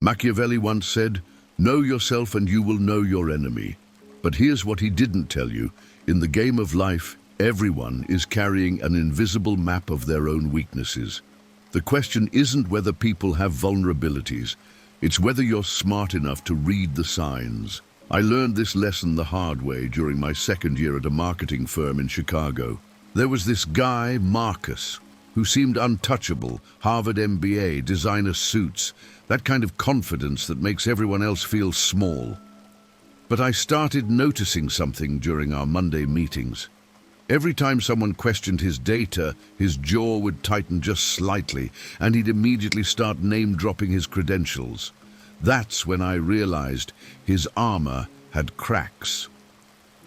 Machiavelli once said, "Know yourself and you will know your enemy." But here's what he didn't tell you. In the game of life, everyone is carrying an invisible map of their own weaknesses. The question isn't whether people have vulnerabilities. It's whether you're smart enough to read the signs. I learned this lesson the hard way during my second year at a marketing firm in Chicago. There was this guy, Marcus, who seemed untouchable, Harvard MBA, designer suits, that kind of confidence that makes everyone else feel small. But I started noticing something during our Monday meetings. Every time someone questioned his data, his jaw would tighten just slightly, and he'd immediately start name-dropping his credentials. That's when I realized his armor had cracks.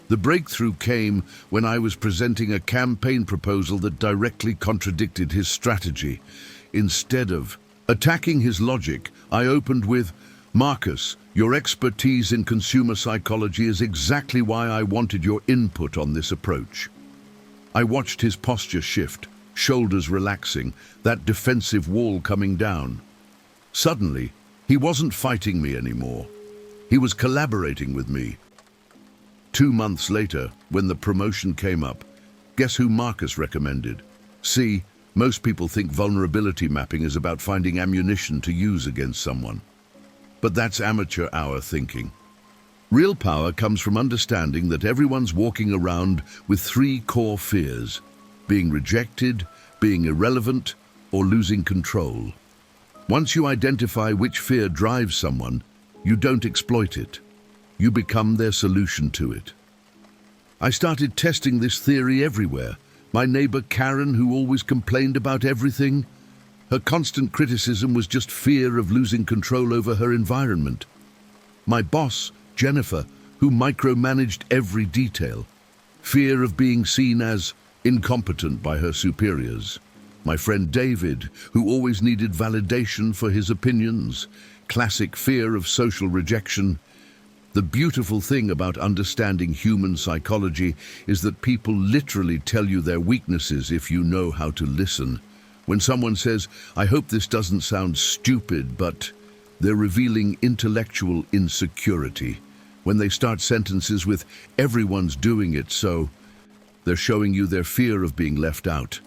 The breakthrough came when I was presenting a campaign proposal that directly contradicted his strategy. Instead of attacking his logic, I opened with, "Marcus, your expertise in consumer psychology is exactly why I wanted your input on this approach." I watched his posture shift, shoulders relaxing, that defensive wall coming down. Suddenly, he wasn't fighting me anymore. He was collaborating with me. 2 months later, when the promotion came up, guess who Marcus recommended? See, most people think vulnerability mapping is about finding ammunition to use against someone. But that's amateur hour thinking. Real power comes from understanding that everyone's walking around with 3 core fears: being rejected, being irrelevant, or losing control. Once you identify which fear drives someone, you don't exploit it. You become their solution to it. I started testing this theory everywhere. My neighbor Karen, who always complained about everything, her constant criticism was just fear of losing control over her environment. My boss, Jennifer, who micromanaged every detail, fear of being seen as incompetent by her superiors. My friend David, who always needed validation for his opinions, classic fear of social rejection. The beautiful thing about understanding human psychology is that people literally tell you their weaknesses if you know how to listen. When someone says, "I hope this doesn't sound stupid," but they're revealing intellectual insecurity. When they start sentences with, "Everyone's doing it, so," they're showing you their fear of being left out.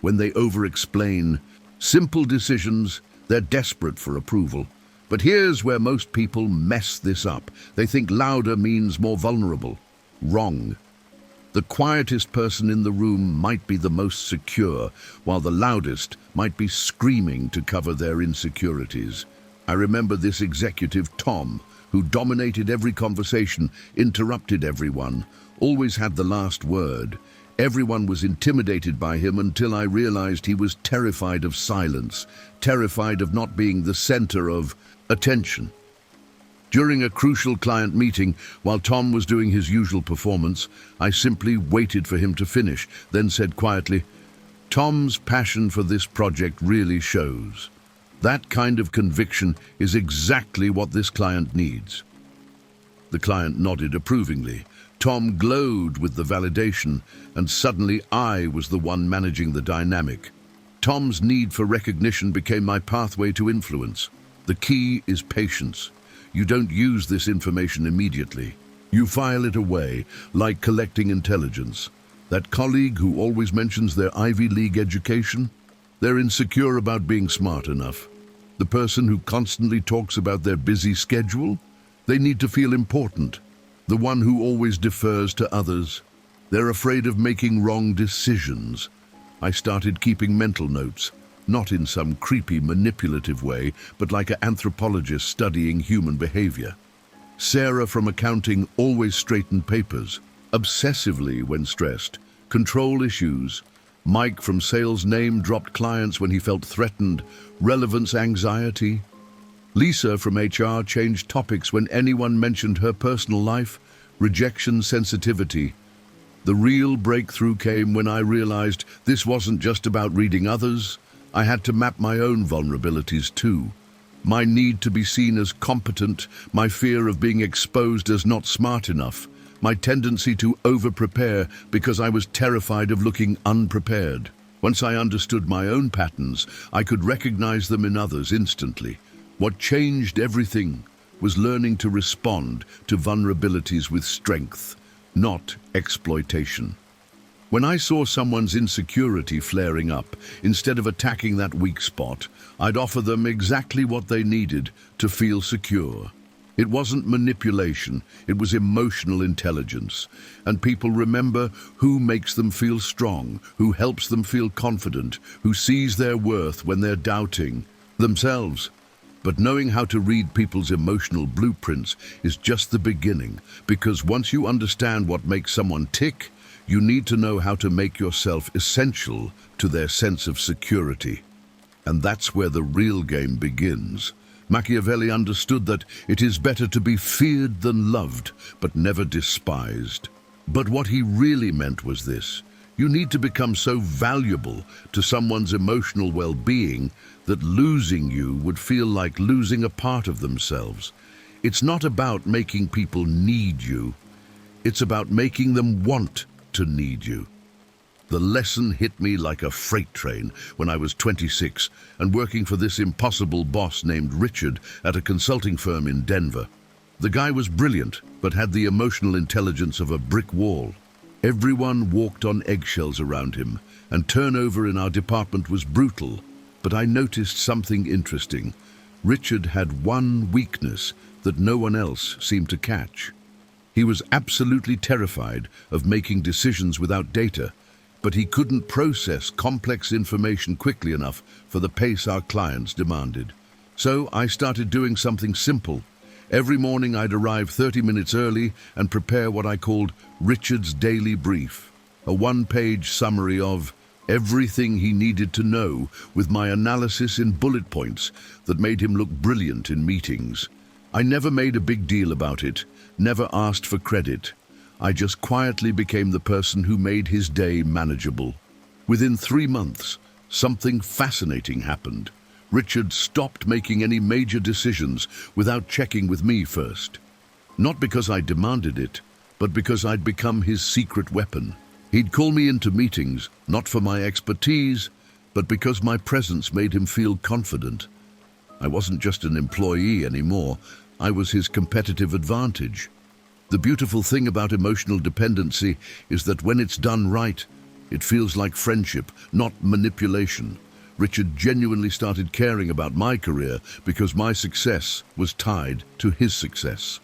When they over-explain simple decisions, they're desperate for approval. But here's where most people mess this up. They think louder means more vulnerable. Wrong. The quietest person in the room might be the most secure, while the loudest might be screaming to cover their insecurities. I remember this executive, Tom, who dominated every conversation, interrupted everyone, always had the last word. Everyone was intimidated by him until I realized he was terrified of silence, terrified of not being the center of attention. During a crucial client meeting, while Tom was doing his usual performance, I simply waited for him to finish, then said quietly, "Tom's passion for this project really shows. That kind of conviction is exactly what this client needs." The client nodded approvingly. Tom glowed with the validation, and suddenly I was the one managing the dynamic. Tom's need for recognition became my pathway to influence. The key is patience. You don't use this information immediately. You file it away, like collecting intelligence. That colleague who always mentions their Ivy League education, they're insecure about being smart enough. The person who constantly talks about their busy schedule, they need to feel important. The one who always defers to others, they're afraid of making wrong decisions. I started keeping mental notes, not in some creepy, manipulative way, but like an anthropologist studying human behavior. Sarah from accounting always straightened papers, obsessively when stressed, control issues. Mike from sales name-dropped clients when he felt threatened, relevance anxiety. Lisa from HR changed topics when anyone mentioned her personal life, rejection sensitivity. The real breakthrough came when I realized this wasn't just about reading others. I had to map my own vulnerabilities too. My need to be seen as competent, my fear of being exposed as not smart enough, my tendency to over-prepare because I was terrified of looking unprepared. Once I understood my own patterns, I could recognize them in others instantly. What changed everything was learning to respond to vulnerabilities with strength, not exploitation. When I saw someone's insecurity flaring up, instead of attacking that weak spot, I'd offer them exactly what they needed to feel secure. It wasn't manipulation, it was emotional intelligence. And people remember who makes them feel strong, who helps them feel confident, who sees their worth when they're doubting themselves. But knowing how to read people's emotional blueprints is just the beginning, because once you understand what makes someone tick, you need to know how to make yourself essential to their sense of security. And that's where the real game begins. Machiavelli understood that it is better to be feared than loved, but never despised. But what he really meant was this: you need to become so valuable to someone's emotional well-being that losing you would feel like losing a part of themselves. It's not about making people need you. It's about making them want to need you. The lesson hit me like a freight train when I was 26 and working for this impossible boss named Richard at a consulting firm in Denver. The guy was brilliant, but had the emotional intelligence of a brick wall. Everyone walked on eggshells around him, and turnover in our department was brutal. But I noticed something interesting. Richard had one weakness that no one else seemed to catch. He was absolutely terrified of making decisions without data, but he couldn't process complex information quickly enough for the pace our clients demanded. So I started doing something simple. Every morning I'd arrive 30 minutes early and prepare what I called Richard's daily brief, a one-page summary of everything he needed to know, with my analysis in bullet points that made him look brilliant in meetings. I never made a big deal about it, never asked for credit. I just quietly became the person who made his day manageable. Within 3 months, something fascinating happened. Richard stopped making any major decisions without checking with me first. Not because I demanded it, but because I'd become his secret weapon. He'd call me into meetings, not for my expertise, but because my presence made him feel confident. I wasn't just an employee anymore, I was his competitive advantage. The beautiful thing about emotional dependency is that when it's done right, it feels like friendship, not manipulation. Richard genuinely started caring about my career because my success was tied to his success.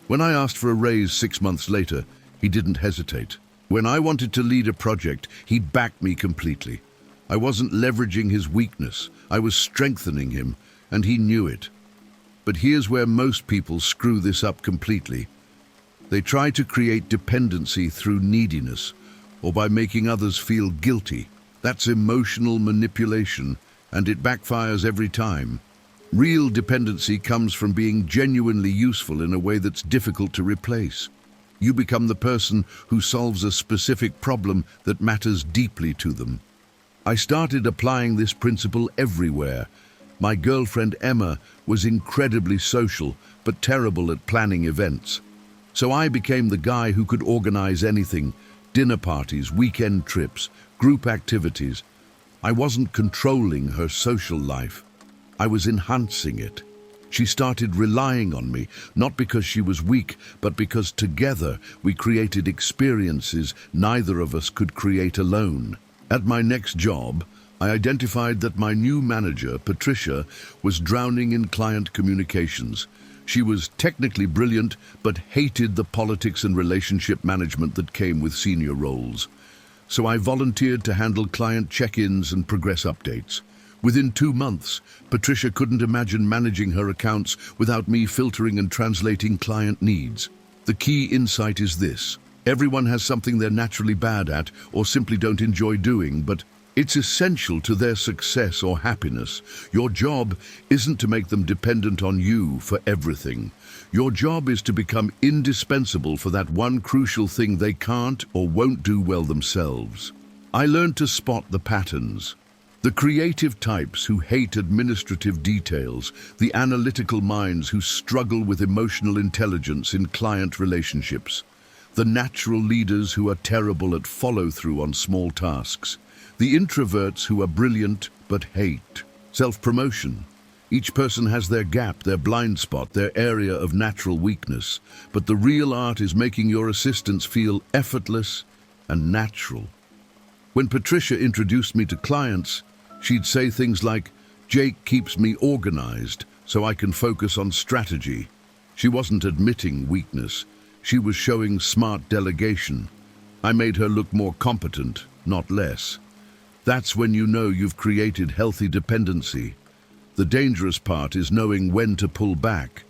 When I asked for a raise 6 months later, he didn't hesitate. When I wanted to lead a project, he backed me completely. I wasn't leveraging his weakness, I was strengthening him, and he knew it. But here's where most people screw this up completely. They try to create dependency through neediness, or by making others feel guilty. That's emotional manipulation, and it backfires every time. Real dependency comes from being genuinely useful in a way that's difficult to replace. You become the person who solves a specific problem that matters deeply to them. I started applying this principle everywhere. My girlfriend Emma was incredibly social, but terrible at planning events. So I became the guy who could organize anything: dinner parties, weekend trips, group activities. I wasn't controlling her social life. I was enhancing it. She started relying on me, not because she was weak, but because together we created experiences neither of us could create alone. At my next job, I identified that my new manager, Patricia, was drowning in client communications. She was technically brilliant, but hated the politics and relationship management that came with senior roles. So I volunteered to handle client check-ins and progress updates. Within 2 months, Patricia couldn't imagine managing her accounts without me filtering and translating client needs. The key insight is this: everyone has something they're naturally bad at or simply don't enjoy doing, but it's essential to their success or happiness. Your job isn't to make them dependent on you for everything. Your job is to become indispensable for that one crucial thing they can't or won't do well themselves. I learned to spot the patterns. The creative types who hate administrative details, the analytical minds who struggle with emotional intelligence in client relationships, the natural leaders who are terrible at follow-through on small tasks, the introverts who are brilliant but hate self-promotion, Each person has their gap, their blind spot, their area of natural weakness. But the real art is making your assistants feel effortless and natural. When Patricia introduced me to clients, she'd say things like, "Jake keeps me organized so I can focus on strategy." She wasn't admitting weakness. She was showing smart delegation. I made her look more competent, not less. That's when you know you've created healthy dependency. The dangerous part is knowing when to pull back.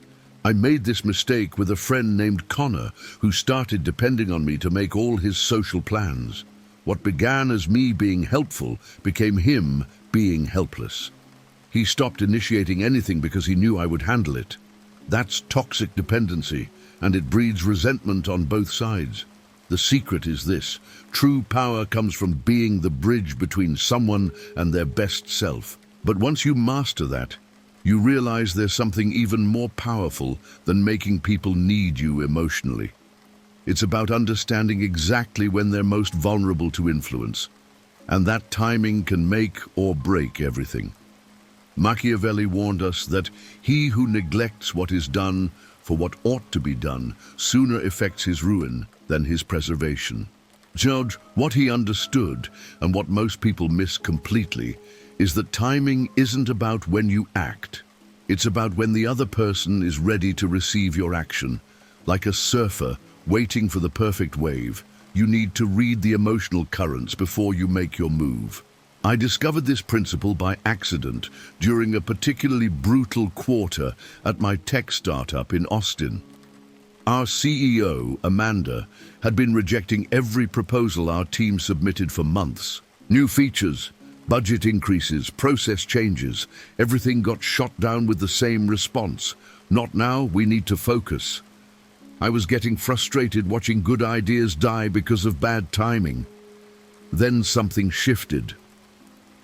I made this mistake with a friend named Connor, who started depending on me to make all his social plans. What began as me being helpful became him being helpless. He stopped initiating anything because he knew I would handle it. That's toxic dependency, and it breeds resentment on both sides. The secret is this: true power comes from being the bridge between someone and their best self. But once you master that, you realize there's something even more powerful than making people need you emotionally. It's about understanding exactly when they're most vulnerable to influence, and that timing can make or break everything. Machiavelli warned us that he who neglects what is done for what ought to be done sooner effects his ruin than his preservation. Judge, what he understood, and what most people miss completely, is that timing isn't about when you act. It's about when the other person is ready to receive your action. Like a surfer waiting for the perfect wave, you need to read the emotional currents before you make your move. I discovered this principle by accident during a particularly brutal quarter at my tech startup in Austin. Our CEO, Amanda, had been rejecting every proposal our team submitted for months. New features, budget increases, process changes, everything got shot down with the same response. Not now, we need to focus. I was getting frustrated watching good ideas die because of bad timing. Then something shifted.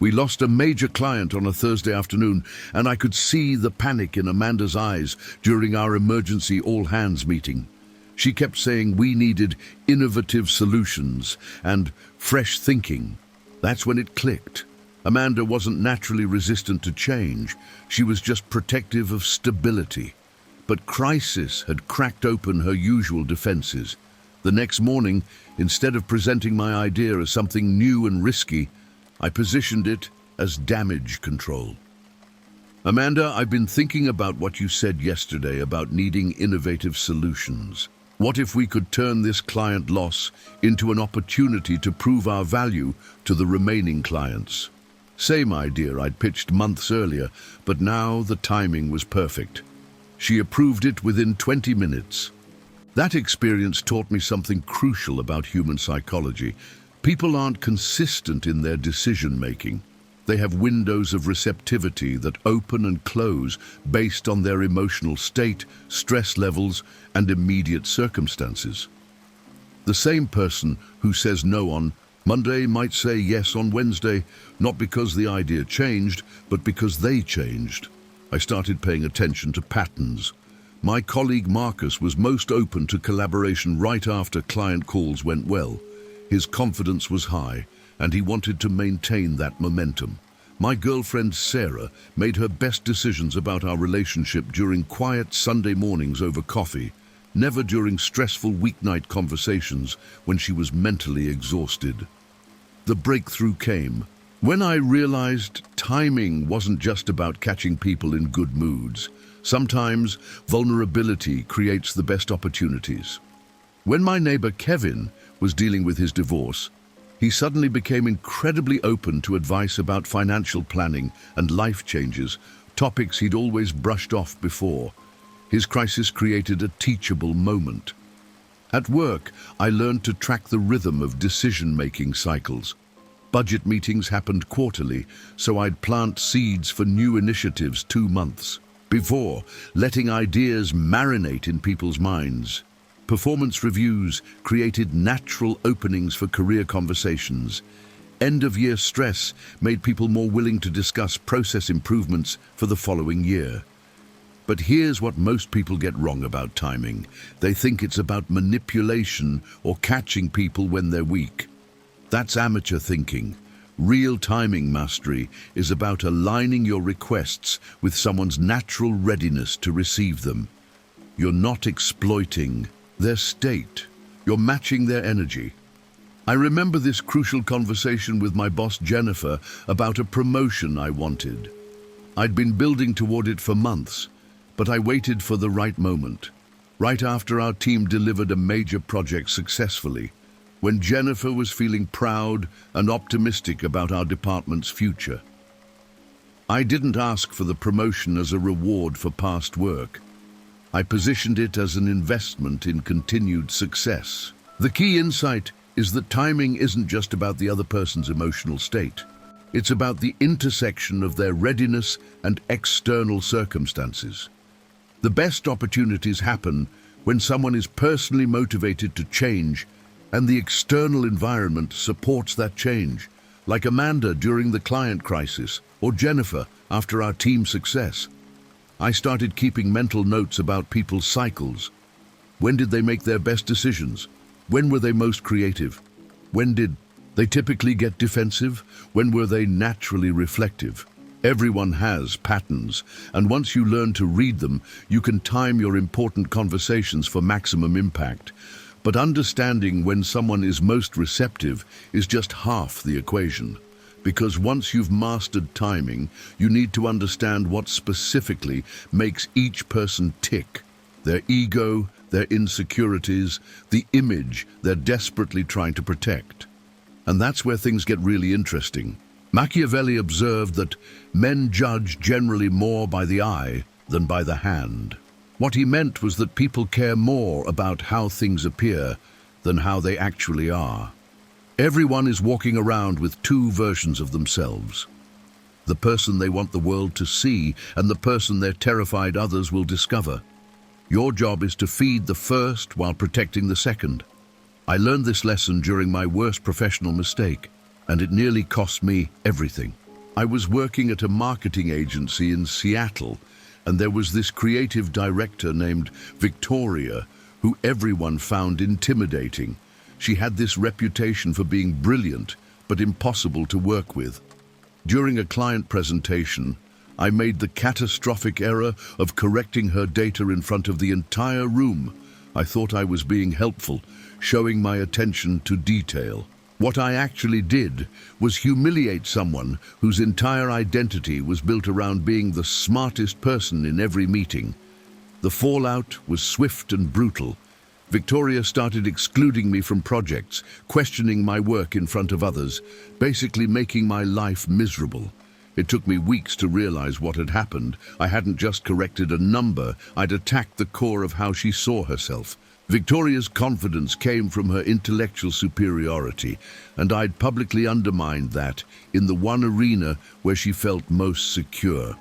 We lost a major client on a Thursday afternoon, and I could see the panic in Amanda's eyes during our emergency all-hands meeting. She kept saying we needed innovative solutions and fresh thinking. That's when it clicked. Amanda wasn't naturally resistant to change. She was just protective of stability. But crisis had cracked open her usual defenses. The next morning, instead of presenting my idea as something new and risky, I positioned it as damage control. Amanda, I've been thinking about what you said yesterday about needing innovative solutions. What if we could turn this client loss into an opportunity to prove our value to the remaining clients? Same idea I'd pitched months earlier, but now the timing was perfect. She approved it within 20 minutes. That experience taught me something crucial about human psychology. People aren't consistent in their decision-making. They have windows of receptivity that open and close based on their emotional state, stress levels, and immediate circumstances. The same person who says no on Monday might say yes on Wednesday, not because the idea changed, but because they changed. I started paying attention to patterns. My colleague Marcus was most open to collaboration right after client calls went well. His confidence was high, and he wanted to maintain that momentum. My girlfriend Sarah made her best decisions about our relationship during quiet Sunday mornings over coffee, never during stressful weeknight conversations when she was mentally exhausted. The breakthrough came when I realized timing wasn't just about catching people in good moods. Sometimes vulnerability creates the best opportunities. When my neighbor Kevin was dealing with his divorce, he suddenly became incredibly open to advice about financial planning and life changes, topics he'd always brushed off before. His crisis created a teachable moment. At work, I learned to track the rhythm of decision-making cycles. Budget meetings happened quarterly, so I'd plant seeds for new initiatives 2 months before, letting ideas marinate in people's minds. Performance reviews created natural openings for career conversations. End-of-year stress made people more willing to discuss process improvements for the following year. But here's what most people get wrong about timing. They think it's about manipulation or catching people when they're weak. That's amateur thinking. Real timing mastery is about aligning your requests with someone's natural readiness to receive them. You're not exploiting their state. You're matching their energy. I remember this crucial conversation with my boss Jennifer about a promotion I wanted. I'd been building toward it for months, but I waited for the right moment. Right after our team delivered a major project successfully, when Jennifer was feeling proud and optimistic about our department's future. I didn't ask for the promotion as a reward for past work. I positioned it as an investment in continued success. The key insight is that timing isn't just about the other person's emotional state. It's about the intersection of their readiness and external circumstances. The best opportunities happen when someone is personally motivated to change and the external environment supports that change, like Amanda during the client crisis or Jennifer after our team success. I started keeping mental notes about people's cycles. When did they make their best decisions? When were they most creative? When did they typically get defensive? When were they naturally reflective? Everyone has patterns, and once you learn to read them, you can time your important conversations for maximum impact. But understanding when someone is most receptive is just half the equation. Because once you've mastered timing, you need to understand what specifically makes each person tick. Their ego, their insecurities, the image they're desperately trying to protect. And that's where things get really interesting. Machiavelli observed that men judge generally more by the eye than by the hand. What he meant was that people care more about how things appear than how they actually are. Everyone is walking around with two versions of themselves. The person they want the world to see and the person they're terrified others will discover. Your job is to feed the first while protecting the second. I learned this lesson during my worst professional mistake, and it nearly cost me everything. I was working at a marketing agency in Seattle, and there was this creative director named Victoria, who everyone found intimidating. She had this reputation for being brilliant, but impossible to work with. During a client presentation, I made the catastrophic error of correcting her data in front of the entire room. I thought I was being helpful, showing my attention to detail. What I actually did was humiliate someone whose entire identity was built around being the smartest person in every meeting. The fallout was swift and brutal. Victoria started excluding me from projects, questioning my work in front of others, basically making my life miserable. It took me weeks to realize what had happened. I hadn't just corrected a number, I'd attacked the core of how she saw herself. Victoria's confidence came from her intellectual superiority, and I'd publicly undermined that in the one arena where she felt most secure.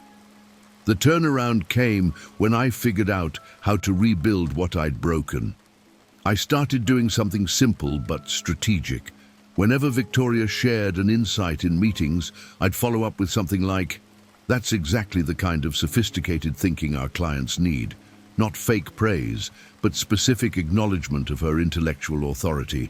The turnaround came when I figured out how to rebuild what I'd broken. I started doing something simple but strategic. Whenever Victoria shared an insight in meetings, I'd follow up with something like, "That's exactly the kind of sophisticated thinking our clients need." Not fake praise, but specific acknowledgement of her intellectual authority.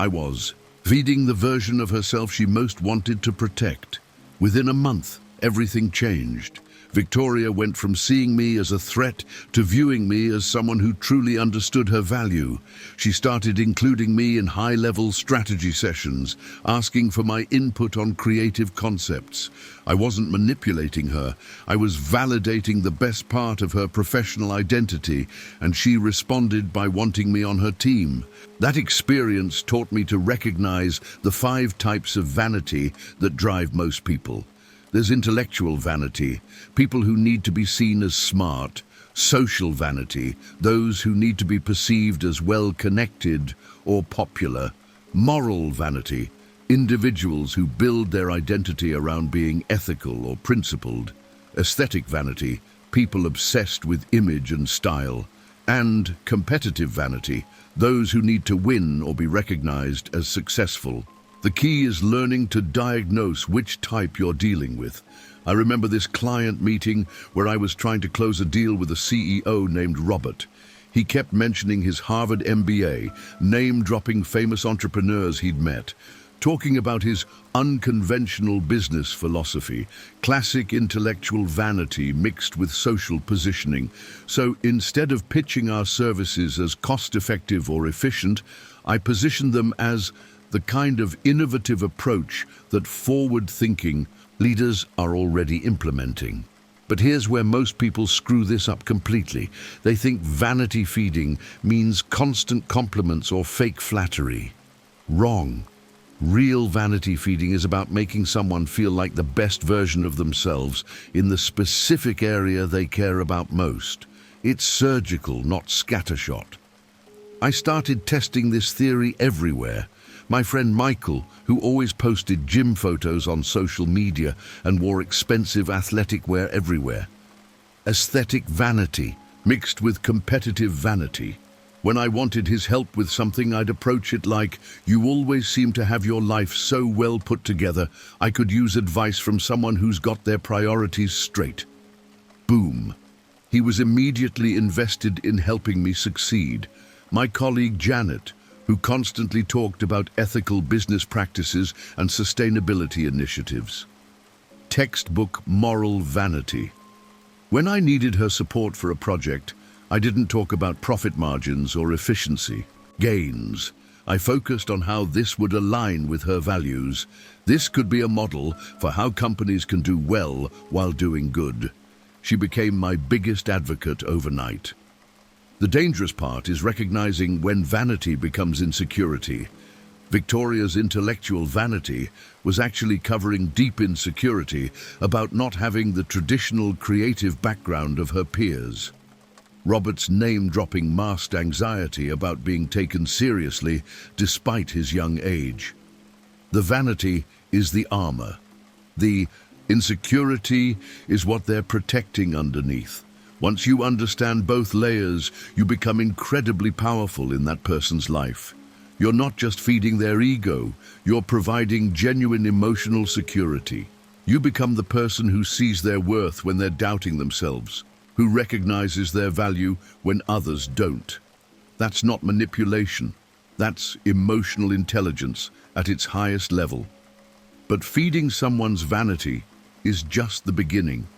I was feeding the version of herself she most wanted to protect. Within a month, everything changed. Victoria went from seeing me as a threat to viewing me as someone who truly understood her value. She started including me in high-level strategy sessions, asking for my input on creative concepts. I wasn't manipulating her. I was validating the best part of her professional identity, and she responded by wanting me on her team. That experience taught me to recognize the 5 types of vanity that drive most people. There's intellectual vanity, people who need to be seen as smart; social vanity, those who need to be perceived as well-connected or popular; moral vanity, individuals who build their identity around being ethical or principled; aesthetic vanity, people obsessed with image and style; and competitive vanity, those who need to win or be recognized as successful. The key is learning to diagnose which type you're dealing with. I remember this client meeting where I was trying to close a deal with a CEO named Robert. He kept mentioning his Harvard MBA, name-dropping famous entrepreneurs he'd met. talking about his unconventional business philosophy, classic intellectual vanity mixed with social positioning. So instead of pitching our services as cost-effective or efficient, I position them as the kind of innovative approach that forward-thinking leaders are already implementing. But here's where most people screw this up completely. They think vanity feeding means constant compliments or fake flattery. Wrong. Real vanity feeding is about making someone feel like the best version of themselves in the specific area they care about most. It's surgical, not scattershot. I started testing this theory everywhere. My friend Michael, who always posted gym photos on social media and wore expensive athletic wear everywhere. Aesthetic vanity mixed with competitive vanity. When I wanted his help with something, I'd approach it like, "You always seem to have your life so well put together. I could use advice from someone who's got their priorities straight." Boom. He was immediately invested in helping me succeed. My colleague Janet, who constantly talked about ethical business practices and sustainability initiatives. Textbook moral vanity. When I needed her support for a project, I didn't talk about profit margins or efficiency gains. I focused on how this would align with her values. This could be a model for how companies can do well while doing good. She became my biggest advocate overnight. The dangerous part is recognizing when vanity becomes insecurity. Victoria's intellectual vanity was actually covering deep insecurity about not having the traditional creative background of her peers. Robert's name-dropping masked anxiety about being taken seriously despite his young age. The vanity is the armor. The insecurity is what they're protecting underneath. Once you understand both layers, you become incredibly powerful in that person's life. You're not just feeding their ego, you're providing genuine emotional security. You become the person who sees their worth when they're doubting themselves, who recognizes their value when others don't. That's not manipulation. That's emotional intelligence at its highest level. But feeding someone's vanity is just the beginning.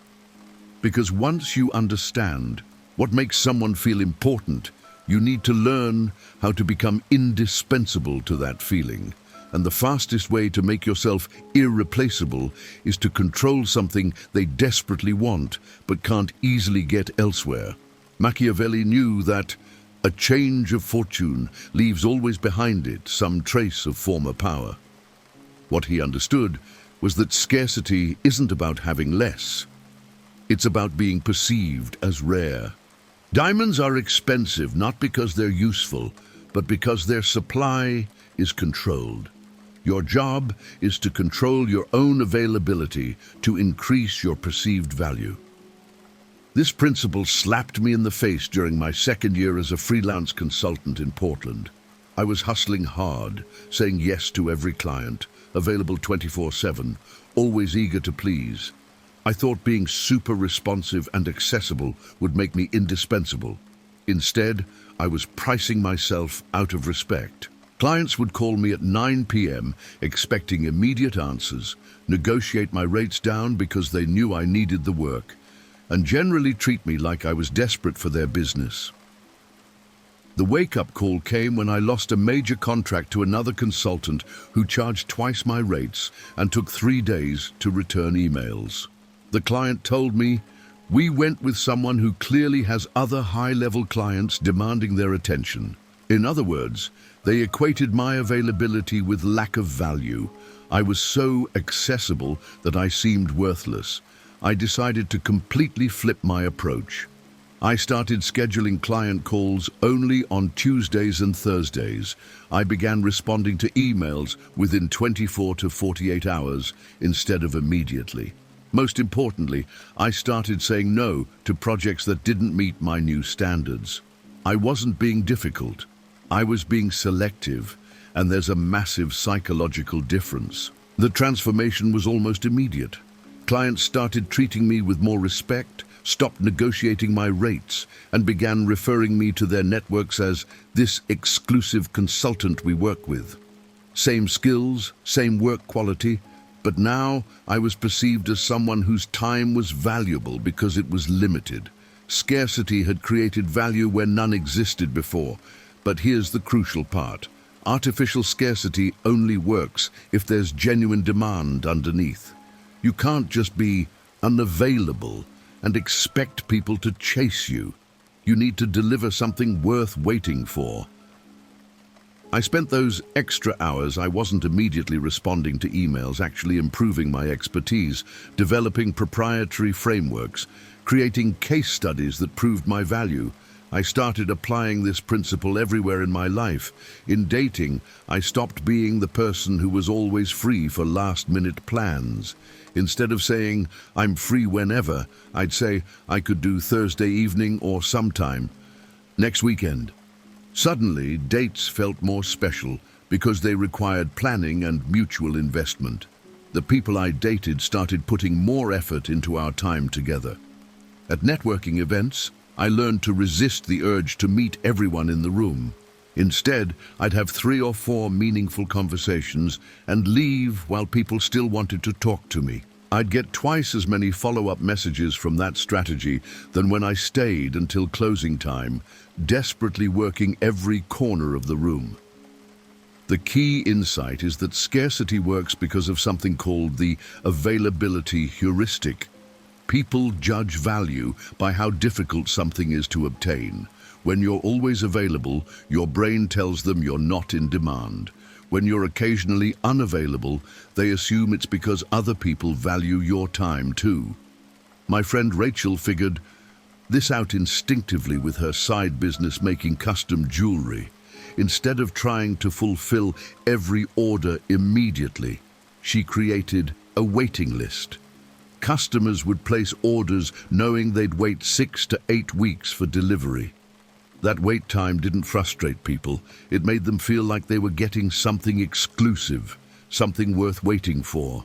Because once you understand what makes someone feel important, you need to learn how to become indispensable to that feeling. And the fastest way to make yourself irreplaceable is to control something they desperately want but can't easily get elsewhere. Machiavelli knew that a change of fortune leaves always behind it some trace of former power. What he understood was that scarcity isn't about having less. It's about being perceived as rare. Diamonds are expensive not because they're useful, but because their supply is controlled. Your job is to control your own availability to increase your perceived value. This principle slapped me in the face during my second year as a freelance consultant in Portland. I was hustling hard, saying yes to every client, available 24/7, always eager to please. I thought being super responsive and accessible would make me indispensable. Instead, I was pricing myself out of respect. Clients would call me at 9 p.m. expecting immediate answers, negotiate my rates down because they knew I needed the work, and generally treat me like I was desperate for their business. The wake-up call came when I lost a major contract to another consultant who charged twice my rates and took 3 days to return emails. The client told me, "We went with someone who clearly has other high-level clients demanding their attention." In other words, they equated my availability with lack of value. I was so accessible that I seemed worthless. I decided to completely flip my approach. I started scheduling client calls only on Tuesdays and Thursdays. I began responding to emails within 24 to 48 hours instead of immediately. Most importantly, I started saying no to projects that didn't meet my new standards. I wasn't being difficult. I was being selective, and there's a massive psychological difference. The transformation was almost immediate. Clients started treating me with more respect, stopped negotiating my rates, and began referring me to their networks as this exclusive consultant we work with. Same skills, same work quality, but now I was perceived as someone whose time was valuable because it was limited. Scarcity had created value where none existed before. But here's the crucial part. Artificial scarcity only works if there's genuine demand underneath. You can't just be unavailable and expect people to chase you. You need to deliver something worth waiting for. I spent those extra hours I wasn't immediately responding to emails, actually improving my expertise, developing proprietary frameworks, creating case studies that proved my value. I started applying this principle everywhere in my life. In dating, I stopped being the person who was always free for last-minute plans. Instead of saying, I'm free whenever, I'd say, I could do Thursday evening or sometime next weekend. Suddenly, dates felt more special because they required planning and mutual investment. The people I dated started putting more effort into our time together. At networking events, I learned to resist the urge to meet everyone in the room. Instead, I'd have 3 or 4 meaningful conversations and leave while people still wanted to talk to me. I'd get twice as many follow-up messages from that strategy than when I stayed until closing time, desperately working every corner of the room. The key insight is that scarcity works because of something called the availability heuristic. People judge value by how difficult something is to obtain. When you're always available, your brain tells them you're not in demand. When you're occasionally unavailable, they assume it's because other people value your time too. My friend Rachel figured this out instinctively with her side business making custom jewelry. Instead of trying to fulfill every order immediately, she created a waiting list. Customers would place orders knowing they'd wait 6 to 8 weeks for delivery. That wait time didn't frustrate people. It made them feel like they were getting something exclusive, something worth waiting for.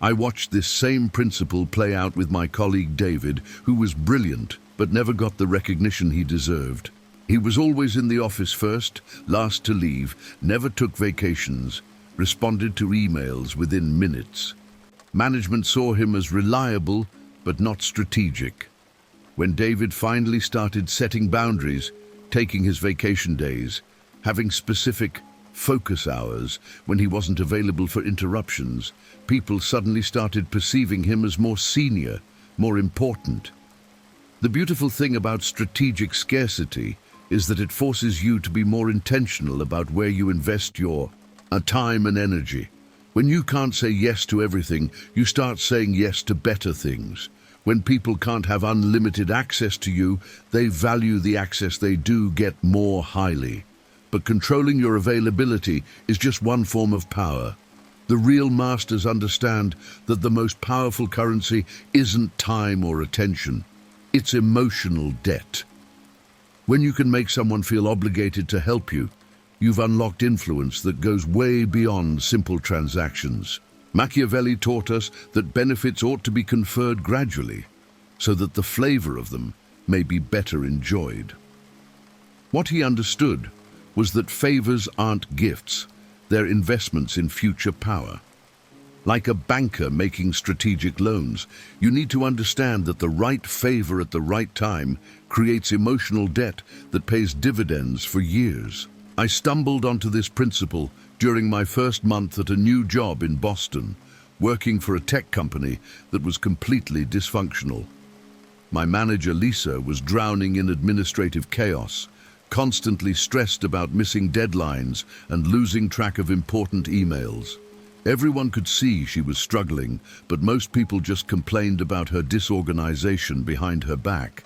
I watched this same principle play out with my colleague David, who was brilliant but never got the recognition he deserved. He was always in the office first, last to leave, never took vacations, responded to emails within minutes. Management saw him as reliable but not strategic. When David finally started setting boundaries, taking his vacation days, having specific focus hours when he wasn't available for interruptions, people suddenly started perceiving him as more senior, more important. The beautiful thing about strategic scarcity is that it forces you to be more intentional about where you invest your time and energy. When you can't say yes to everything, you start saying yes to better things. When people can't have unlimited access to you, they value the access they do get more highly. But controlling your availability is just one form of power. The real masters understand that the most powerful currency isn't time or attention. It's emotional debt. When you can make someone feel obligated to help you, you've unlocked influence that goes way beyond simple transactions. Machiavelli taught us that benefits ought to be conferred gradually, so that the flavor of them may be better enjoyed. What he understood was that favors aren't gifts, they're investments in future power. Like a banker making strategic loans, you need to understand that the right favor at the right time creates emotional debt that pays dividends for years. I stumbled onto this principle during my first month at a new job in Boston, working for a tech company that was completely dysfunctional. My manager, Lisa, was drowning in administrative chaos, constantly stressed about missing deadlines and losing track of important emails. Everyone could see she was struggling, but most people just complained about her disorganization behind her back.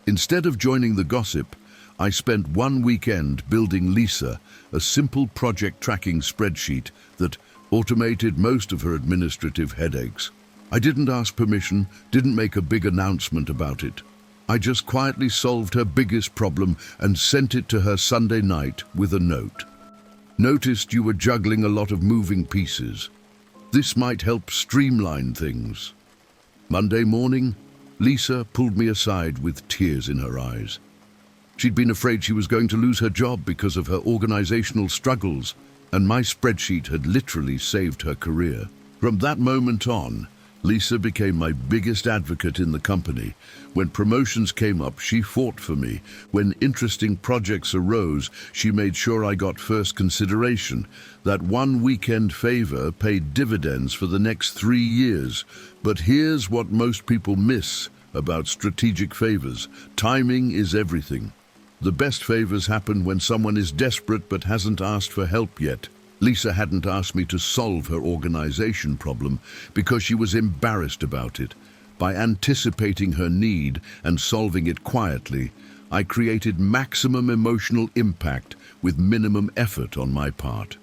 Instead of joining the gossip, I spent one weekend building Lisa a simple project tracking spreadsheet that automated most of her administrative headaches. I didn't ask permission, didn't make a big announcement about it. I just quietly solved her biggest problem and sent it to her Sunday night with a note. Noticed you were juggling a lot of moving pieces. This might help streamline things. Monday morning, Lisa pulled me aside with tears in her eyes. She'd been afraid she was going to lose her job because of her organizational struggles. and my spreadsheet had literally saved her career. From that moment on, Lisa became my biggest advocate in the company. When promotions came up, she fought for me. When interesting projects arose, she made sure I got first consideration. That one weekend favor paid dividends for the next 3 years. But here's what most people miss about strategic favors. Timing is everything. The best favors happen when someone is desperate but hasn't asked for help yet. Lisa hadn't asked me to solve her organization problem because she was embarrassed about it. By anticipating her need and solving it quietly, I created maximum emotional impact with minimum effort on my part.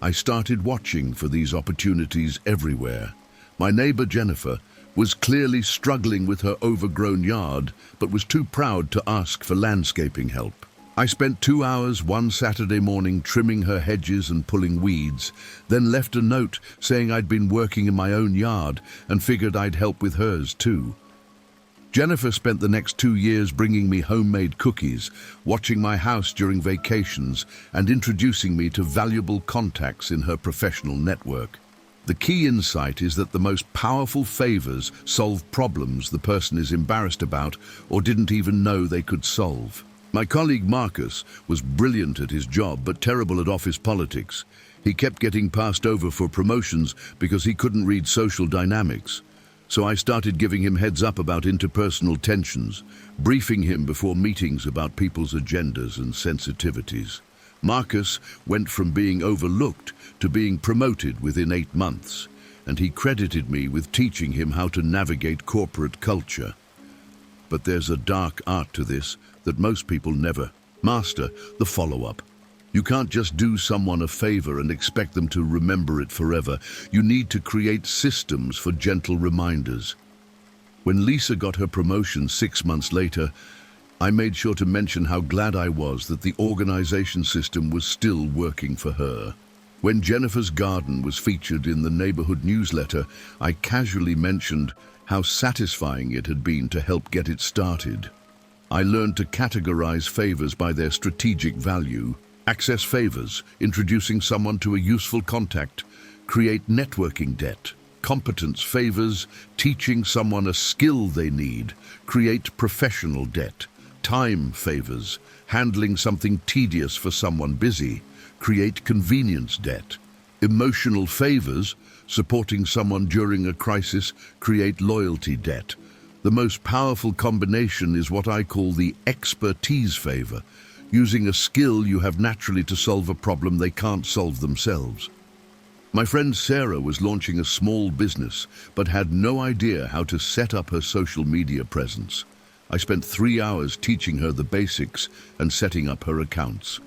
I started watching for these opportunities everywhere. My neighbor Jennifer was clearly struggling with her overgrown yard, but was too proud to ask for landscaping help. I spent 2 hours one Saturday morning trimming her hedges and pulling weeds, then left a note saying I'd been working in my own yard and figured I'd help with hers too. Jennifer spent the next 2 years bringing me homemade cookies, watching my house during vacations, and introducing me to valuable contacts in her professional network. The key insight is that the most powerful favors solve problems the person is embarrassed about or didn't even know they could solve. My colleague Marcus was brilliant at his job but terrible at office politics. He kept getting passed over for promotions because he couldn't read social dynamics. So I started giving him heads up about interpersonal tensions, briefing him before meetings about people's agendas and sensitivities. Marcus went from being overlooked to being promoted within 8 months, and he credited me with teaching him how to navigate corporate culture. But there's a dark art to this that most people never master: the follow-up. You can't just do someone a favor and expect them to remember it forever. You need to create systems for gentle reminders. When Lisa got her promotion 6 months later, I made sure to mention how glad I was that the organization system was still working for her. When Jennifer's garden was featured in the neighborhood newsletter, I casually mentioned how satisfying it had been to help get it started. I learned to categorize favors by their strategic value. Access favors, introducing someone to a useful contact. Create networking debt. Competence favors, teaching someone a skill they need. Create professional debt. Time favors, handling something tedious for someone busy. Create convenience debt. Emotional favors, supporting someone during a crisis. Create loyalty debt. The most powerful combination is what I call the expertise favor, using a skill you have naturally to solve a problem they can't solve themselves. My friend Sarah was launching a small business, but had no idea how to set up her social media presence. I spent 3 hours teaching her the basics and setting up her accounts.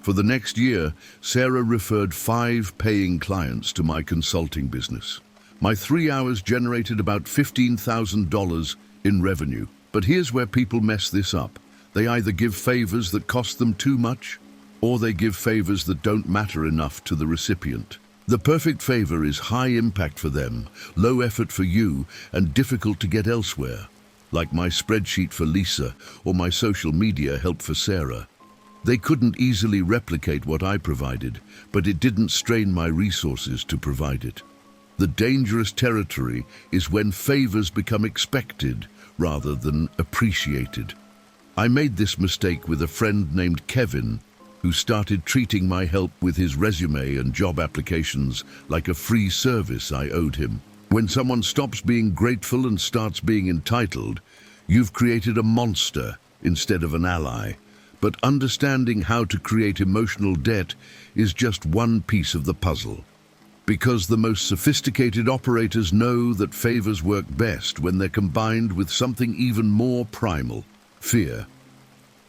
For the next year, Sarah referred 5 paying clients to my consulting business. My 3 hours generated about $15,000 in revenue. But here's where people mess this up. They either give favors that cost them too much, or they give favors that don't matter enough to the recipient. The perfect favor is high impact for them, low effort for you, and difficult to get elsewhere, like my spreadsheet for Lisa or my social media help for Sarah. They couldn't easily replicate what I provided, but it didn't strain my resources to provide it. The dangerous territory is when favors become expected rather than appreciated. I made this mistake with a friend named Kevin, who started treating my help with his resume and job applications like a free service I owed him. When someone stops being grateful and starts being entitled, you've created a monster instead of an ally. But understanding how to create emotional debt is just one piece of the puzzle. Because the most sophisticated operators know that favors work best when they're combined with something even more primal: fear.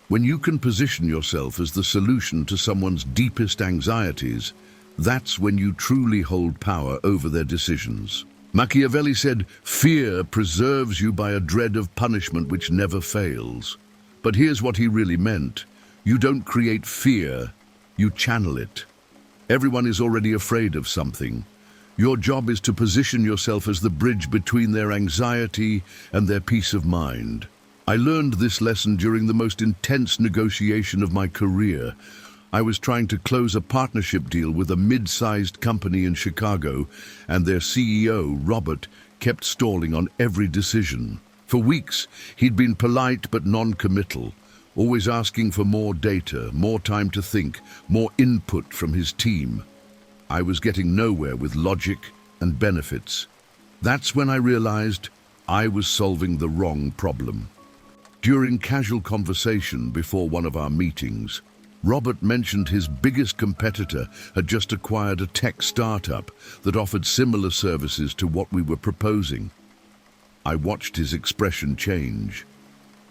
When you can position yourself as the solution to someone's deepest anxieties, that's when you truly hold power over their decisions. Machiavelli said, "Fear preserves you by a dread of punishment which never fails." But here's what he really meant. You don't create fear, you channel it. Everyone is already afraid of something. Your job is to position yourself as the bridge between their anxiety and their peace of mind. I learned this lesson during the most intense negotiation of my career. I was trying to close a partnership deal with a mid-sized company in Chicago, and their CEO, Robert, kept stalling on every decision. For weeks, he'd been polite but non-committal, always asking for more data, more time to think, more input from his team. I was getting nowhere with logic and benefits. That's when I realized I was solving the wrong problem. During casual conversation before one of our meetings, Robert mentioned his biggest competitor had just acquired a tech startup that offered similar services to what we were proposing. I watched his expression change.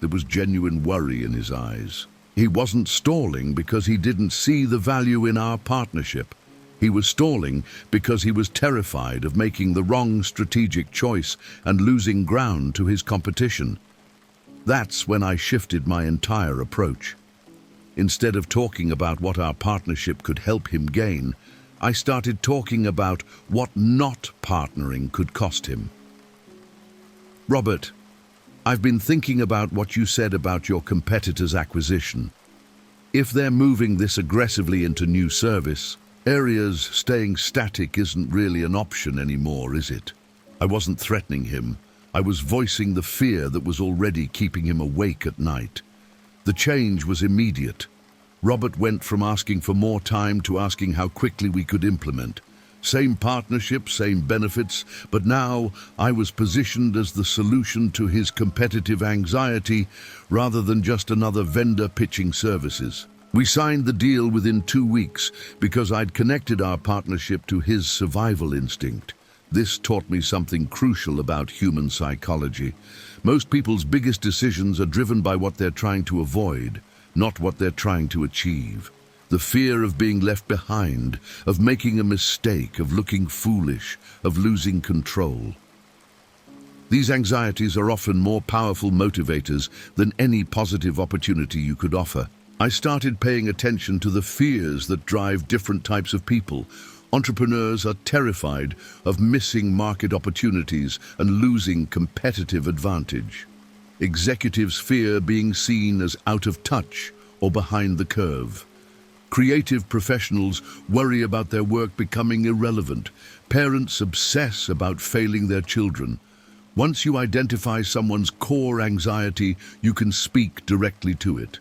There was genuine worry in his eyes. He wasn't stalling because he didn't see the value in our partnership. He was stalling because he was terrified of making the wrong strategic choice and losing ground to his competition. That's when I shifted my entire approach. Instead of talking about what our partnership could help him gain, I started talking about what not partnering could cost him. Robert, I've been thinking about what you said about your competitor's acquisition. If they're moving this aggressively into new service areas, staying static isn't really an option anymore, is it? I wasn't threatening him. I was voicing the fear that was already keeping him awake at night. The change was immediate. Robert went from asking for more time to asking how quickly we could implement. Same partnership, same benefits, but now I was positioned as the solution to his competitive anxiety rather than just another vendor pitching services. We signed the deal within 2 weeks because I'd connected our partnership to his survival instinct. This taught me something crucial about human psychology. Most people's biggest decisions are driven by what they're trying to avoid, not what they're trying to achieve. The fear of being left behind, of making a mistake, of looking foolish, of losing control. These anxieties are often more powerful motivators than any positive opportunity you could offer. I started paying attention to the fears that drive different types of people. Entrepreneurs are terrified of missing market opportunities and losing competitive advantage. Executives fear being seen as out of touch or behind the curve. Creative professionals worry about their work becoming irrelevant. Parents obsess about failing their children. Once you identify someone's core anxiety, you can speak directly to it.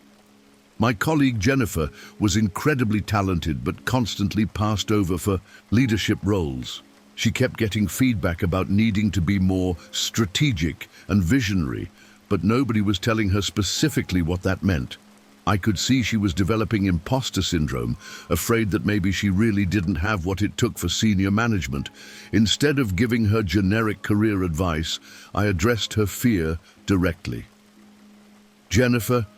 My colleague Jennifer was incredibly talented but constantly passed over for leadership roles. She kept getting feedback about needing to be more strategic and visionary, but nobody was telling her specifically what that meant. I could see she was developing imposter syndrome, afraid that maybe she really didn't have what it took for senior management. Instead of giving her generic career advice, I addressed her fear directly. Jennifer,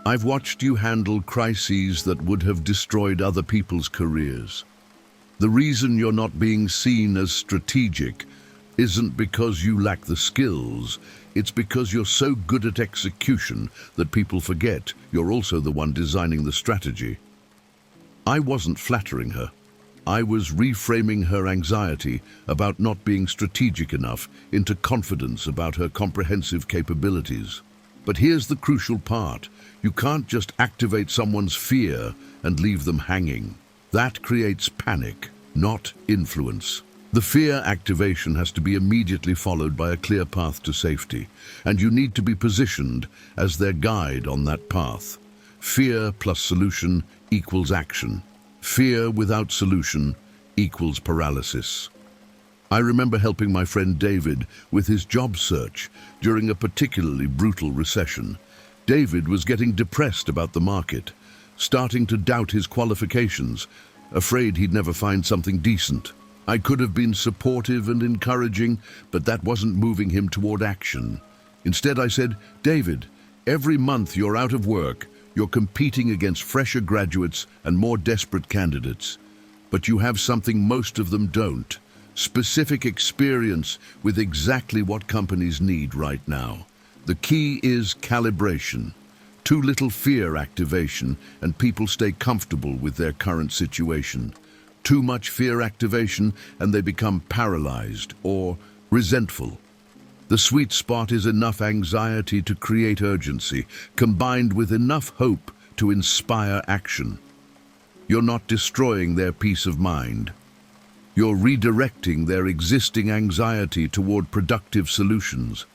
I've watched you handle crises that would have destroyed other people's careers. The reason you're not being seen as strategic isn't because you lack the skills, it's because you're so good at execution that people forget you're also the one designing the strategy. I wasn't flattering her. I was reframing her anxiety about not being strategic enough into confidence about her comprehensive capabilities. But here's the crucial part. You can't just activate someone's fear and leave them hanging. That creates panic, not influence. The fear activation has to be immediately followed by a clear path to safety, and you need to be positioned as their guide on that path. Fear plus solution equals action. Fear without solution equals paralysis. I remember helping my friend David with his job search during a particularly brutal recession. David was getting depressed about the market, starting to doubt his qualifications, afraid he'd never find something decent. I could have been supportive and encouraging, but that wasn't moving him toward action. Instead, I said, David, every month you're out of work, you're competing against fresher graduates and more desperate candidates. But you have something most of them don't. Specific experience with exactly what companies need right now. The key is calibration. Too little fear activation and people stay comfortable with their current situation. Too much fear activation and they become paralyzed or resentful. The sweet spot is enough anxiety to create urgency, combined with enough hope to inspire action. you're not destroying their peace of mind. You're redirecting their existing anxiety toward productive solutions.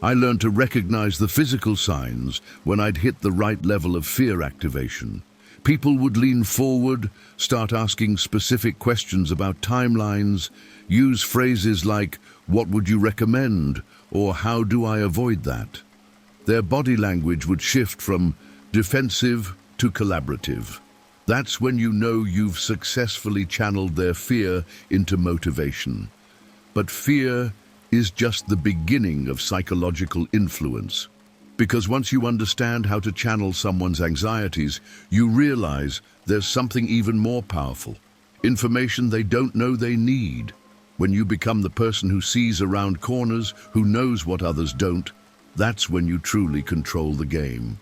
I learned to recognize the physical signs when I'd hit the right level of fear activation. People would lean forward, start asking specific questions about timelines, use phrases like, "What would you recommend?" or "How do I avoid that?" Their body language would shift from defensive to collaborative. That's when you know you've successfully channeled their fear into motivation. But fear is just the beginning of psychological influence. Because once you understand how to channel someone's anxieties, you realize there's something even more powerful. Information they don't know they need. When you become the person who sees around corners, who knows what others don't, that's when you truly control the game.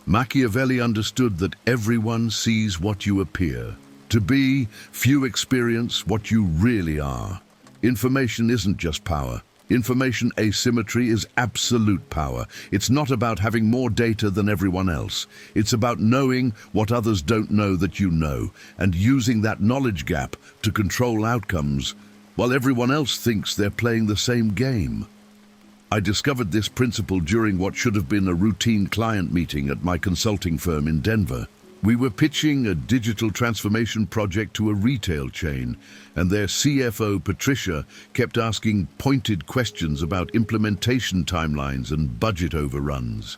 Machiavelli understood that everyone sees what you appear to be, few experience what you really are. Information isn't just power. Information asymmetry is absolute power. It's not about having more data than everyone else. It's about knowing what others don't know that you know, and using that knowledge gap to control outcomes while everyone else thinks they're playing the same game. I discovered this principle during what should have been a routine client meeting at my consulting firm in Denver. We were pitching a digital transformation project to a retail chain, and their CFO, Patricia, kept asking pointed questions about implementation timelines and budget overruns.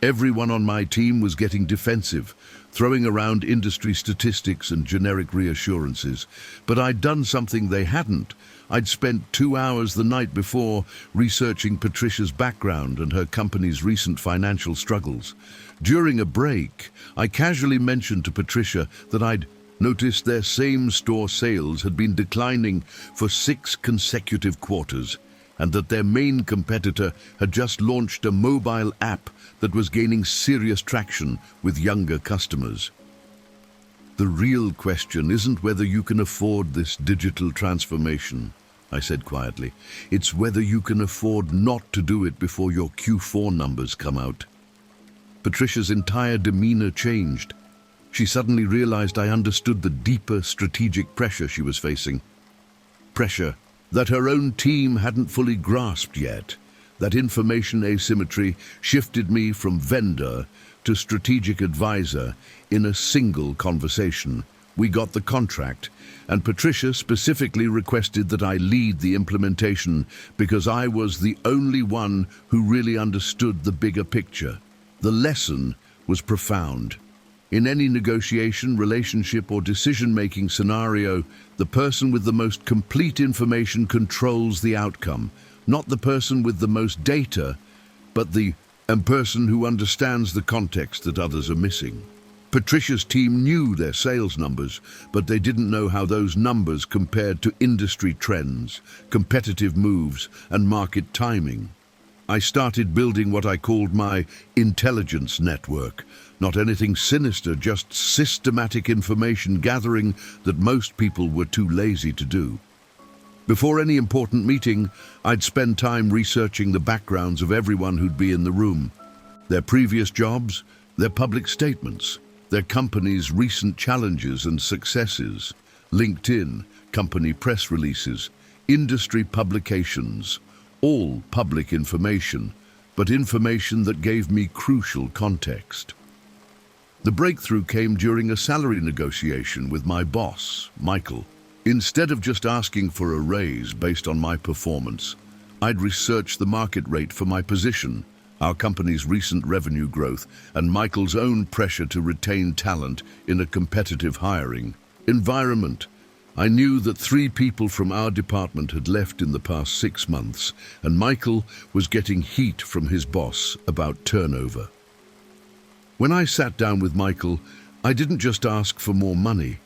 Everyone on my team was getting defensive, throwing around industry statistics and generic reassurances. But I'd done something they hadn't. I'd spent 2 hours the night before researching Patricia's background and her company's recent financial struggles. During a break, I casually mentioned to Patricia that I'd noticed their same-store sales had been declining for 6 consecutive quarters, and that their main competitor had just launched a mobile app that was gaining serious traction with younger customers. "The real question isn't whether you can afford this digital transformation," I said quietly. "It's whether you can afford not to do it before your Q4 numbers come out." Patricia's entire demeanor changed. She suddenly realized I understood the deeper strategic pressure she was facing. Pressure that her own team hadn't fully grasped yet. That information asymmetry shifted me from vendor to strategic advisor in a single conversation. We got the contract, and Patricia specifically requested that I lead the implementation because I was the only one who really understood the bigger picture. The lesson was profound. In any negotiation, relationship, or decision-making scenario, the person with the most complete information controls the outcome. Not the person with the most data, but the person who understands the context that others are missing. Patricia's team knew their sales numbers, but they didn't know how those numbers compared to industry trends, competitive moves, and market timing. I started building what I called my intelligence network. Not anything sinister, just systematic information gathering that most people were too lazy to do. Before any important meeting, I'd spend time researching the backgrounds of everyone who'd be in the room. Their previous jobs, their public statements, their company's recent challenges and successes, LinkedIn, company press releases, industry publications, all public information, but information that gave me crucial context. The breakthrough came during a salary negotiation with my boss, Michael. Instead of just asking for a raise based on my performance, I'd researched the market rate for my position, our company's recent revenue growth, and Michael's own pressure to retain talent in a competitive hiring environment. I knew that 3 people from our department had left in the past 6 months, and Michael was getting heat from his boss about turnover. When I sat down with Michael, I didn't just ask for more money.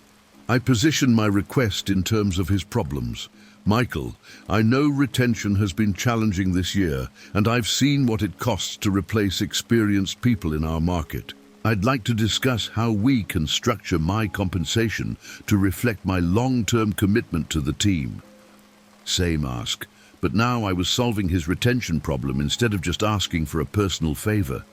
I positioned my request in terms of his problems. "Michael, I know retention has been challenging this year, and I've seen what it costs to replace experienced people in our market. I'd like to discuss how we can structure my compensation to reflect my long-term commitment to the team." Same ask, but now I was solving his retention problem instead of just asking for a personal favor.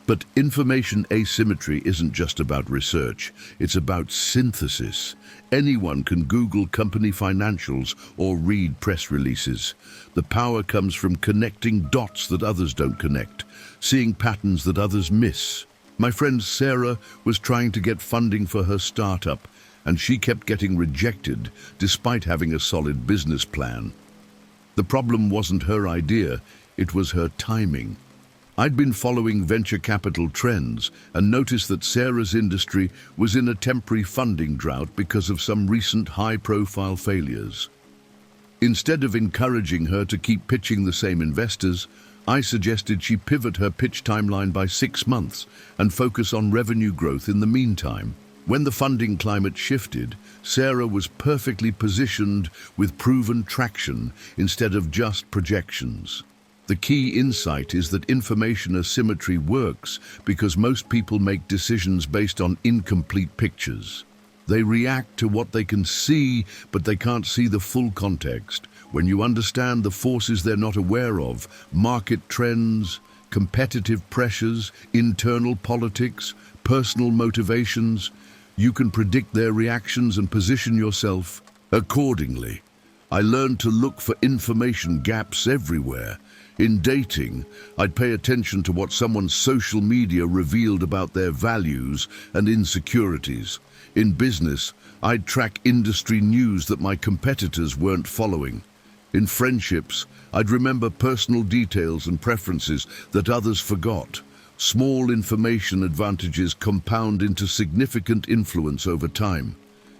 But information asymmetry isn't just about research, it's about synthesis. Anyone can Google company financials or read press releases. The power comes from connecting dots that others don't connect, seeing patterns that others miss. My friend Sarah was trying to get funding for her startup, and she kept getting rejected despite having a solid business plan. The problem wasn't her idea, it was her timing. I'd been following venture capital trends and noticed that Sarah's industry was in a temporary funding drought because of some recent high-profile failures. Instead of encouraging her to keep pitching the same investors, I suggested she pivot her pitch timeline by 6 months and focus on revenue growth in the meantime. When the funding climate shifted, Sarah was perfectly positioned with proven traction instead of just projections. The key insight is that information asymmetry works because most people make decisions based on incomplete pictures. They react to what they can see, but they can't see the full context. When you understand the forces they're not aware of, market trends, competitive pressures, internal politics, personal motivations, you can predict their reactions and position yourself accordingly. I learned to look for information gaps everywhere. In dating, I'd pay attention to what someone's social media revealed about their values and insecurities. In business, I'd track industry news that my competitors weren't following. In friendships, I'd remember personal details and preferences that others forgot. Small information advantages compound into significant influence over time.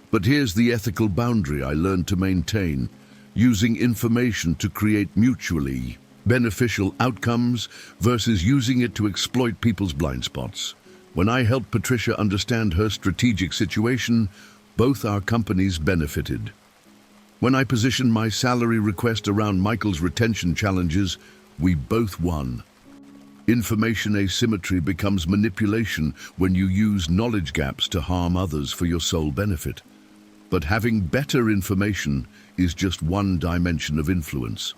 But here's the ethical boundary I learned to maintain: using information to create mutually beneficial outcomes versus using it to exploit people's blind spots. When I helped Patricia understand her strategic situation, both our companies benefited. When I positioned my salary request around Michael's retention challenges, we both won. Information asymmetry becomes manipulation when you use knowledge gaps to harm others for your sole benefit. But having better information is just one dimension of influence,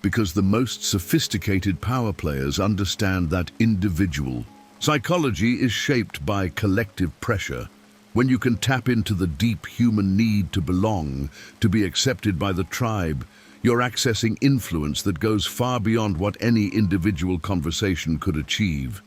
because the most sophisticated power players understand that individual psychology is shaped by collective pressure. When you can tap into the deep human need to belong, to be accepted by the tribe, you're accessing influence that goes far beyond what any individual conversation could achieve.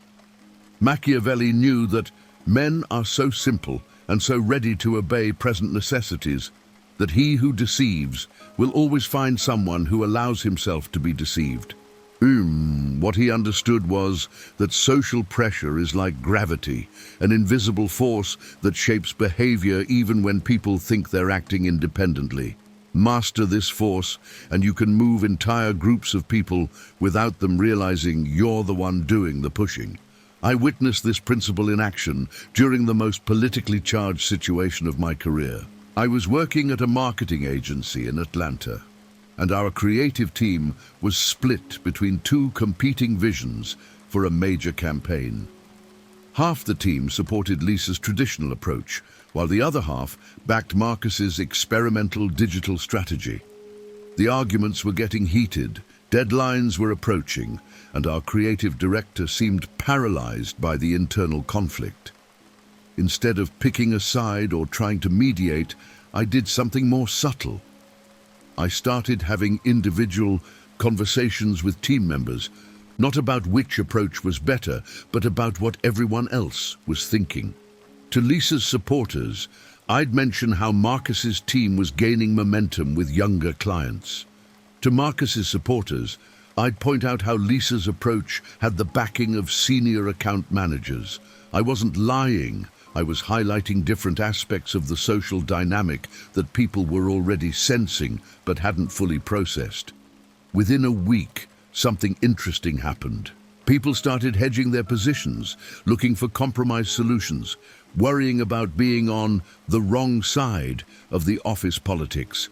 Machiavelli knew that men are so simple and so ready to obey present necessities that he who deceives will always find someone who allows himself to be deceived. What he understood was that social pressure is like gravity, an invisible force that shapes behavior even when people think they're acting independently. Master this force, and you can move entire groups of people without them realizing you're the one doing the pushing. I witnessed this principle in action during the most politically charged situation of my career. I was working at a marketing agency in Atlanta, and our creative team was split between two competing visions for a major campaign. Half the team supported Lisa's traditional approach, while the other half backed Marcus's experimental digital strategy. The arguments were getting heated, deadlines were approaching, and our creative director seemed paralyzed by the internal conflict. Instead of picking a side or trying to mediate, I did something more subtle. I started having individual conversations with team members, not about which approach was better, but about what everyone else was thinking. To Lisa's supporters, I'd mention how Marcus's team was gaining momentum with younger clients. To Marcus's supporters, I'd point out how Lisa's approach had the backing of senior account managers. I wasn't lying. I was highlighting different aspects of the social dynamic that people were already sensing but hadn't fully processed. Within a week, something interesting happened. People started hedging their positions, looking for compromise solutions, worrying about being on the wrong side of the office politics.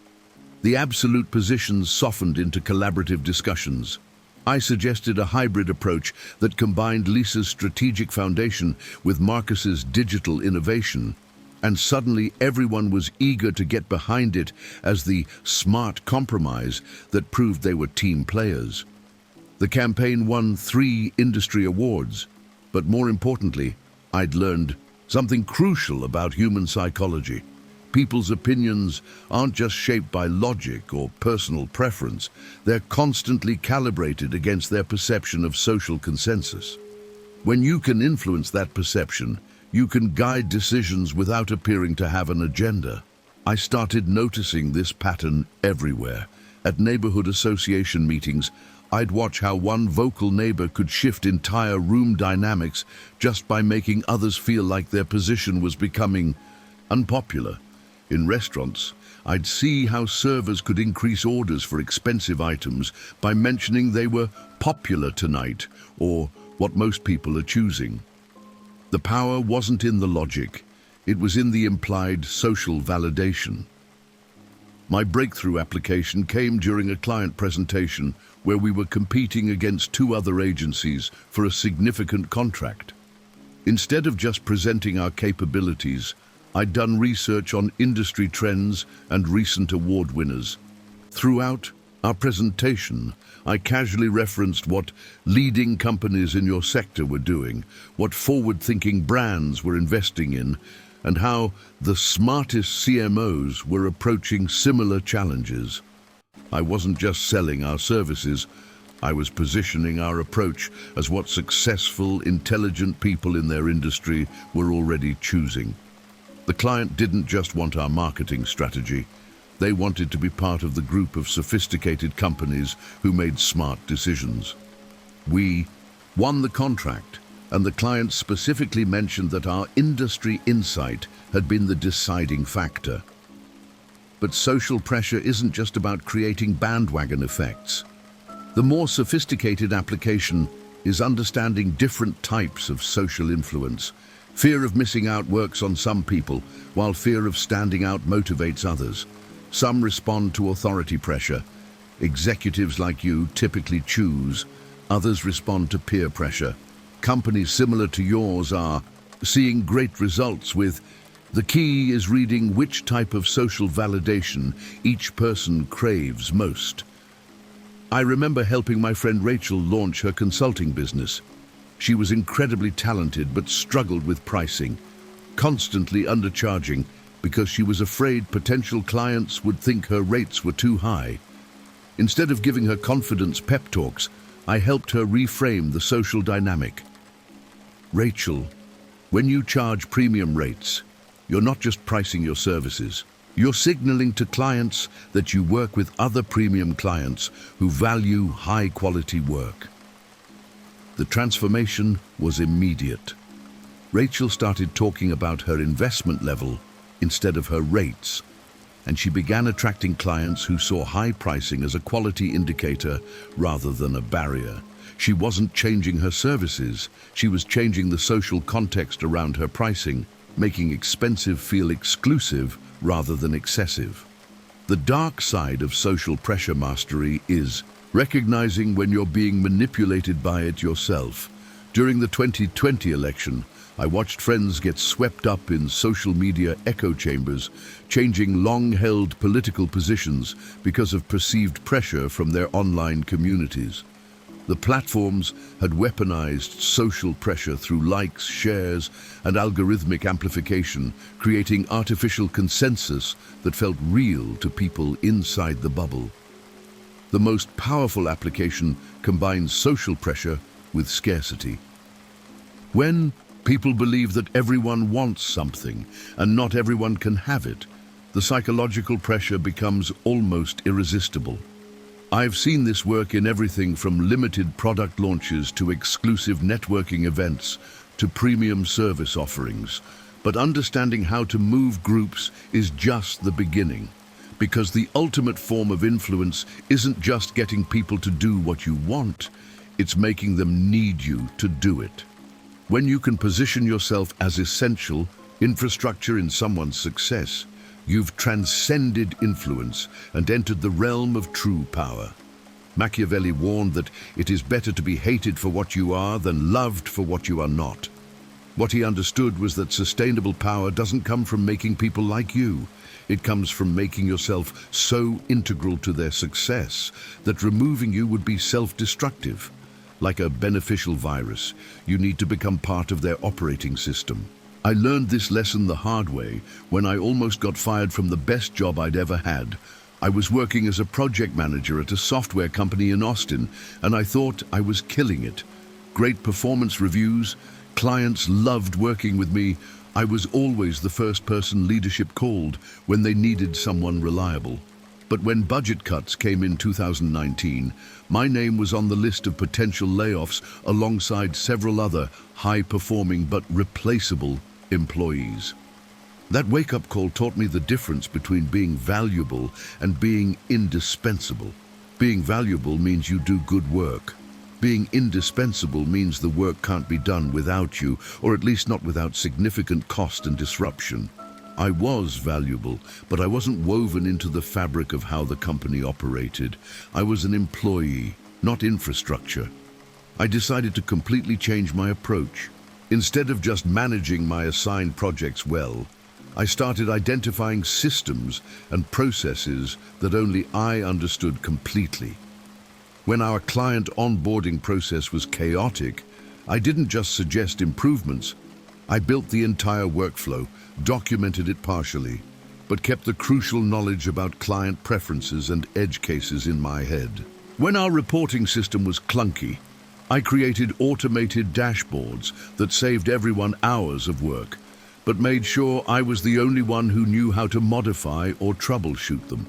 The absolute positions softened into collaborative discussions. I suggested a hybrid approach that combined Lisa's strategic foundation with Marcus's digital innovation, and suddenly everyone was eager to get behind it as the smart compromise that proved they were team players. The campaign won 3 industry awards, But more importantly, I'd learned something crucial about human psychology. People's opinions aren't just shaped by logic or personal preference, they're constantly calibrated against their perception of social consensus. When you can influence that perception, you can guide decisions without appearing to have an agenda. I started noticing this pattern everywhere. At neighborhood association meetings, I'd watch how one vocal neighbor could shift entire room dynamics just by making others feel like their position was becoming unpopular. In restaurants, I'd see how servers could increase orders for expensive items by mentioning they were popular tonight or what most people are choosing. The power wasn't in the logic, it was in the implied social validation. My breakthrough application came during a client presentation where we were competing against two other agencies for a significant contract. Instead of just presenting our capabilities, I'd done research on industry trends and recent award winners. Throughout our presentation, I casually referenced what leading companies in your sector were doing, what forward-thinking brands were investing in, and how the smartest CMOs were approaching similar challenges. I wasn't just selling our services, I was positioning our approach as what successful, intelligent people in their industry were already choosing. The client didn't just want our marketing strategy, they wanted to be part of the group of sophisticated companies who made smart decisions. We won the contract, and the client specifically mentioned that our industry insight had been the deciding factor. But social pressure isn't just about creating bandwagon effects. The more sophisticated application is understanding different types of social influence. Fear of missing out works on some people, while fear of standing out motivates others. Some respond to authority pressure. Executives like you typically choose. Others respond to peer pressure. Companies similar to yours are seeing great results with. The key is reading which type of social validation each person craves most. I remember helping my friend Rachel launch her consulting business. She was incredibly talented but struggled with pricing, constantly undercharging because she was afraid potential clients would think her rates were too high. Instead of giving her confidence pep talks, I helped her reframe the social dynamic. Rachel, when you charge premium rates, you're not just pricing your services. You're signaling to clients that you work with other premium clients who value high-quality work. The transformation was immediate. Rachel started talking about her investment level instead of her rates, and she began attracting clients who saw high pricing as a quality indicator rather than a barrier. She wasn't changing her services, she was changing the social context around her pricing, making expensive feel exclusive rather than excessive. The dark side of social pressure mastery is recognizing when you're being manipulated by it yourself. During the 2020 election, I watched friends get swept up in social media echo chambers, changing long-held political positions because of perceived pressure from their online communities. The platforms had weaponized social pressure through likes, shares, and algorithmic amplification, creating artificial consensus that felt real to people inside the bubble. The most powerful application combines social pressure with scarcity. When people believe that everyone wants something and not everyone can have it, the psychological pressure becomes almost irresistible. I've seen this work in everything from limited product launches to exclusive networking events to premium service offerings. But understanding how to move groups is just the beginning, because the ultimate form of influence isn't just getting people to do what you want, it's making them need you to do it. When you can position yourself as essential infrastructure in someone's success, you've transcended influence and entered the realm of true power. Machiavelli warned that it is better to be hated for what you are than loved for what you are not. What he understood was that sustainable power doesn't come from making people like you. It comes from making yourself so integral to their success that removing you would be self-destructive. Like a beneficial virus, you need to become part of their operating system. I learned this lesson the hard way when I almost got fired from the best job I'd ever had. I was working as a project manager at a software company in Austin, and I thought I was killing it. Great performance reviews, clients loved working with me. I was always the first person leadership called when they needed someone reliable. But when budget cuts came in 2019, my name was on the list of potential layoffs alongside several other high-performing but replaceable employees. That wake-up call taught me the difference between being valuable and being indispensable. Being valuable means you do good work. Being indispensable means the work can't be done without you, or at least not without significant cost and disruption. I was valuable, but I wasn't woven into the fabric of how the company operated. I was an employee, not infrastructure. I decided to completely change my approach. Instead of just managing my assigned projects well, I started identifying systems and processes that only I understood completely. When our client onboarding process was chaotic, I didn't just suggest improvements. I built the entire workflow, documented it partially, but kept the crucial knowledge about client preferences and edge cases in my head. When our reporting system was clunky, I created automated dashboards that saved everyone hours of work, but made sure I was the only one who knew how to modify or troubleshoot them.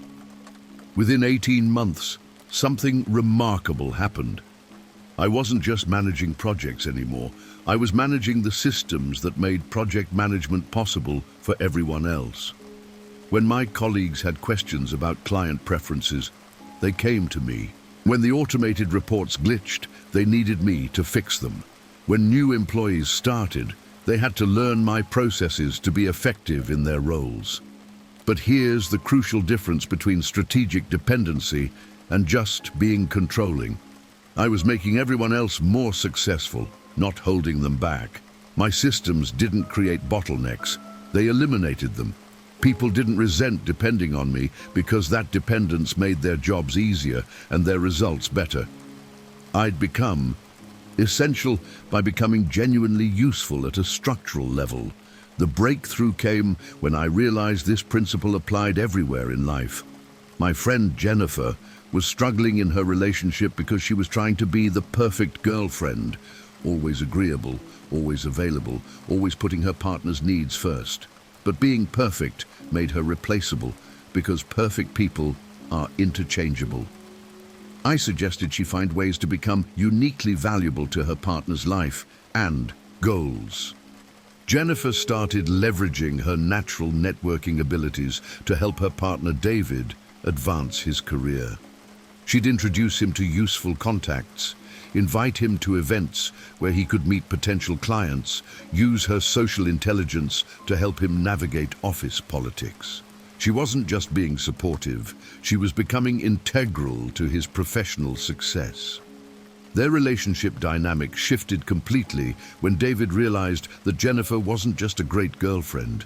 Within 18 months, something remarkable happened. I wasn't just managing projects anymore. I was managing the systems that made project management possible for everyone else. When my colleagues had questions about client preferences, they came to me. When the automated reports glitched, they needed me to fix them. When new employees started, they had to learn my processes to be effective in their roles. But here's the crucial difference between strategic dependency and just being controlling. I was making everyone else more successful, not holding them back. My systems didn't create bottlenecks, they eliminated them. People didn't resent depending on me because that dependence made their jobs easier and their results better. I'd become essential by becoming genuinely useful at a structural level. The breakthrough came when I realized this principle applied everywhere in life. My friend Jennifer was struggling in her relationship because she was trying to be the perfect girlfriend, always agreeable, always available, always putting her partner's needs first. But being perfect made her replaceable because perfect people are interchangeable. I suggested she find ways to become uniquely valuable to her partner's life and goals. Jennifer started leveraging her natural networking abilities to help her partner David advance his career. She'd introduce him to useful contacts, invite him to events where he could meet potential clients, use her social intelligence to help him navigate office politics. She wasn't just being supportive, she was becoming integral to his professional success. Their relationship dynamic shifted completely when David realized that Jennifer wasn't just a great girlfriend.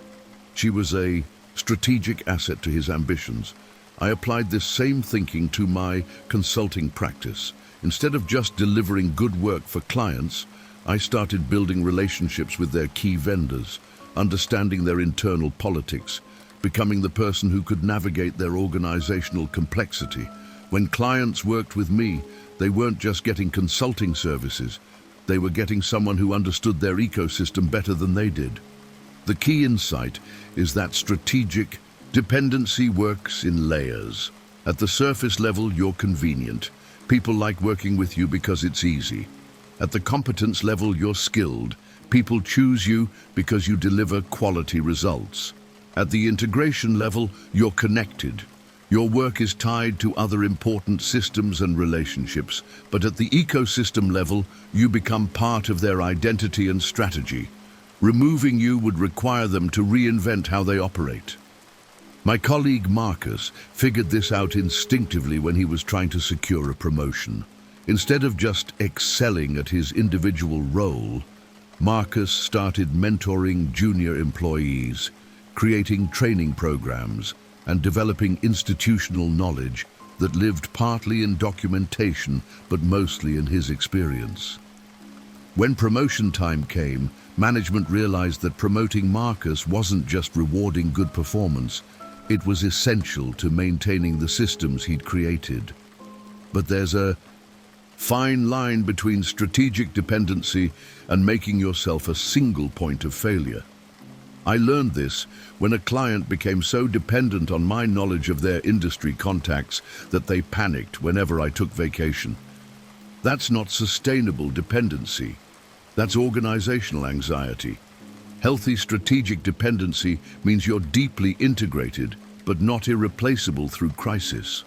She was a strategic asset to his ambitions. I applied this same thinking to my consulting practice. Instead of just delivering good work for clients, I started building relationships with their key vendors, understanding their internal politics, becoming the person who could navigate their organizational complexity. When clients worked with me, they weren't just getting consulting services, they were getting someone who understood their ecosystem better than they did. The key insight is that strategic dependency works in layers. At the surface level, you're convenient. People like working with you because it's easy. At the competence level, you're skilled. People choose you because you deliver quality results. At the integration level, you're connected. Your work is tied to other important systems and relationships, but at the ecosystem level, you become part of their identity and strategy. Removing you would require them to reinvent how they operate. My colleague Marcus figured this out instinctively when he was trying to secure a promotion. Instead of just excelling at his individual role, Marcus started mentoring junior employees, creating training programs, and developing institutional knowledge that lived partly in documentation but mostly in his experience. When promotion time came, management realized that promoting Marcus wasn't just rewarding good performance, it was essential to maintaining the systems he'd created. But there's a fine line between strategic dependency and making yourself a single point of failure. I learned this when a client became so dependent on my knowledge of their industry contacts that they panicked whenever I took vacation. That's not sustainable dependency. That's organizational anxiety. Healthy strategic dependency means you're deeply integrated, but not irreplaceable through crisis.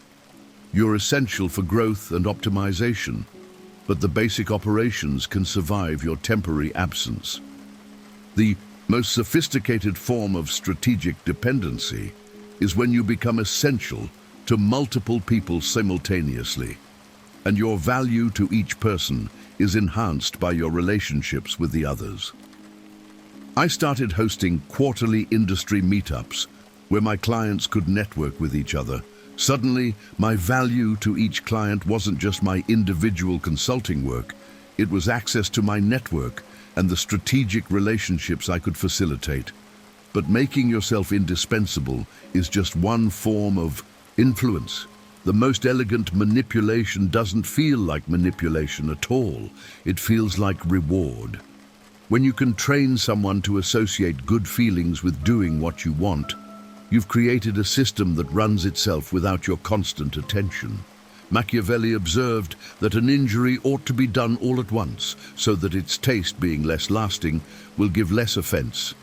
You're essential for growth and optimization, but the basic operations can survive your temporary absence. The most sophisticated form of strategic dependency is when you become essential to multiple people simultaneously, and your value to each person is enhanced by your relationships with the others. I started hosting quarterly industry meetups where my clients could network with each other. Suddenly, my value to each client wasn't just my individual consulting work, it was access to my network and the strategic relationships I could facilitate. But making yourself indispensable is just one form of influence. The most elegant manipulation doesn't feel like manipulation at all. It feels like reward. When you can train someone to associate good feelings with doing what you want, you've created a system that runs itself without your constant attention. Machiavelli observed that an injury ought to be done all at once, so that its taste, being less lasting, will give less offense.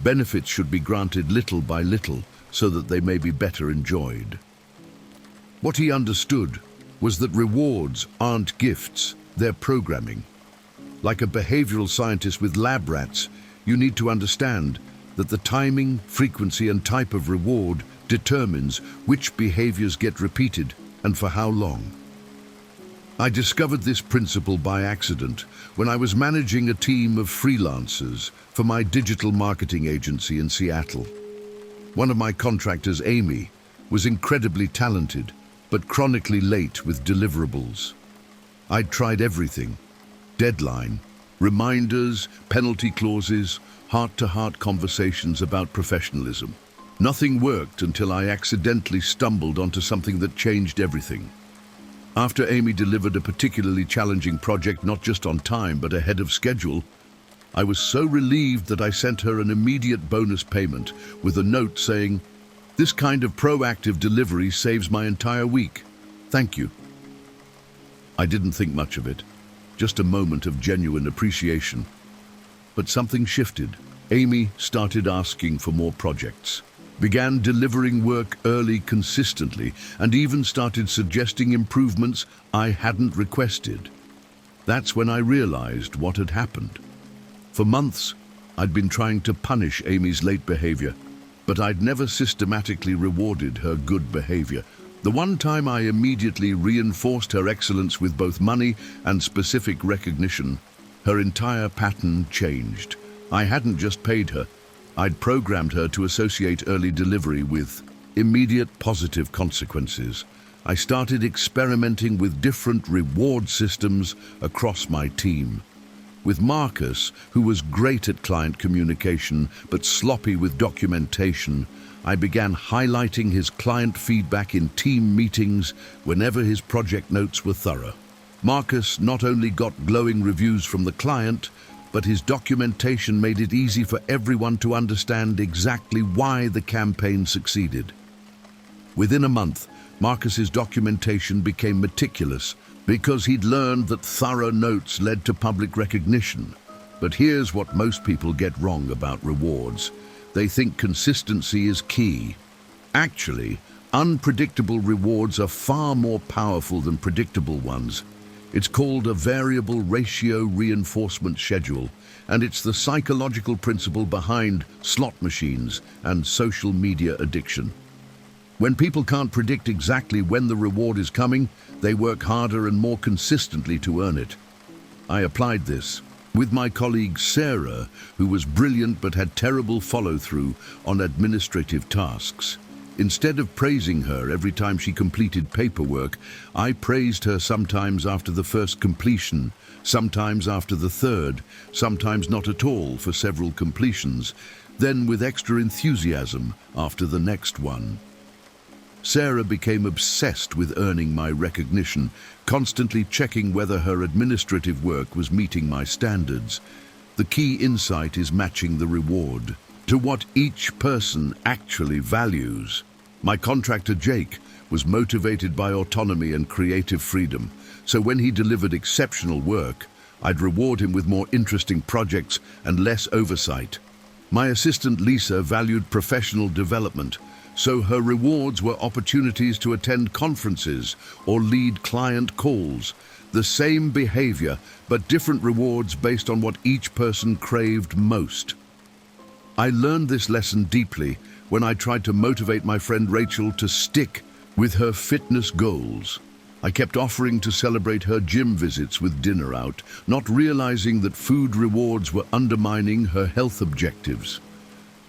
Benefits should be granted little by little, so that they may be better enjoyed. What he understood was that rewards aren't gifts, they're programming. Like a behavioral scientist with lab rats, you need to understand that the timing, frequency, and type of reward determines which behaviors get repeated and for how long. I discovered this principle by accident when I was managing a team of freelancers for my digital marketing agency in Seattle. One of my contractors, Amy, was incredibly talented, but chronically late with deliverables. I'd tried everything: deadline, reminders, penalty clauses, heart-to-heart conversations about professionalism. Nothing worked until I accidentally stumbled onto something that changed everything. After Amy delivered a particularly challenging project not just on time but ahead of schedule, I was so relieved that I sent her an immediate bonus payment with a note saying, "This kind of proactive delivery saves my entire week. Thank you." I didn't think much of it, just a moment of genuine appreciation. But something shifted. Amy started asking for more projects, began delivering work early consistently, and even started suggesting improvements I hadn't requested. That's when I realized what had happened. For months, I'd been trying to punish Amy's late behavior, but I'd never systematically rewarded her good behavior. The one time I immediately reinforced her excellence with both money and specific recognition, her entire pattern changed. I hadn't just paid her, I'd programmed her to associate early delivery with immediate positive consequences. I started experimenting with different reward systems across my team. With Marcus, who was great at client communication but sloppy with documentation, I began highlighting his client feedback in team meetings whenever his project notes were thorough. Marcus not only got glowing reviews from the client, but his documentation made it easy for everyone to understand exactly why the campaign succeeded. Within a month, Marcus's documentation became meticulous because he'd learned that thorough notes led to public recognition. But here's what most people get wrong about rewards. They think consistency is key. Actually, unpredictable rewards are far more powerful than predictable ones. It's called a variable ratio reinforcement schedule, and it's the psychological principle behind slot machines and social media addiction. When people can't predict exactly when the reward is coming, they work harder and more consistently to earn it. I applied this with my colleague Sarah, who was brilliant but had terrible follow-through on administrative tasks. Instead of praising her every time she completed paperwork, I praised her sometimes after the first completion, sometimes after the third, sometimes not at all for several completions, then with extra enthusiasm after the next one. Sarah became obsessed with earning my recognition, constantly checking whether her administrative work was meeting my standards. The key insight is matching the reward to what each person actually values. My contractor Jake was motivated by autonomy and creative freedom, so when he delivered exceptional work, I'd reward him with more interesting projects and less oversight. My assistant Lisa valued professional development, so her rewards were opportunities to attend conferences or lead client calls. The same behavior, but different rewards based on what each person craved most. I learned this lesson deeply when I tried to motivate my friend Rachel to stick with her fitness goals. I kept offering to celebrate her gym visits with dinner out, not realizing that food rewards were undermining her health objectives.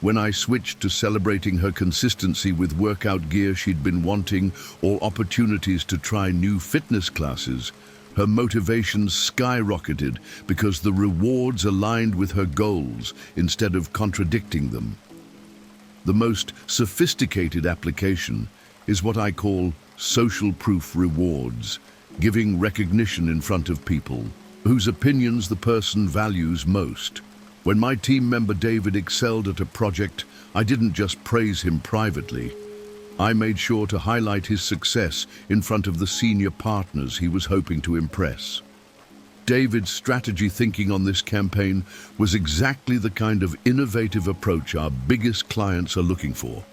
When I switched to celebrating her consistency with workout gear she'd been wanting or opportunities to try new fitness classes, her motivation skyrocketed because the rewards aligned with her goals instead of contradicting them. The most sophisticated application is what I call social proof rewards, giving recognition in front of people whose opinions the person values most. When my team member David excelled at a project, I didn't just praise him privately. I made sure to highlight his success in front of the senior partners he was hoping to impress. David's strategy thinking on this campaign was exactly the kind of innovative approach our biggest clients are looking for.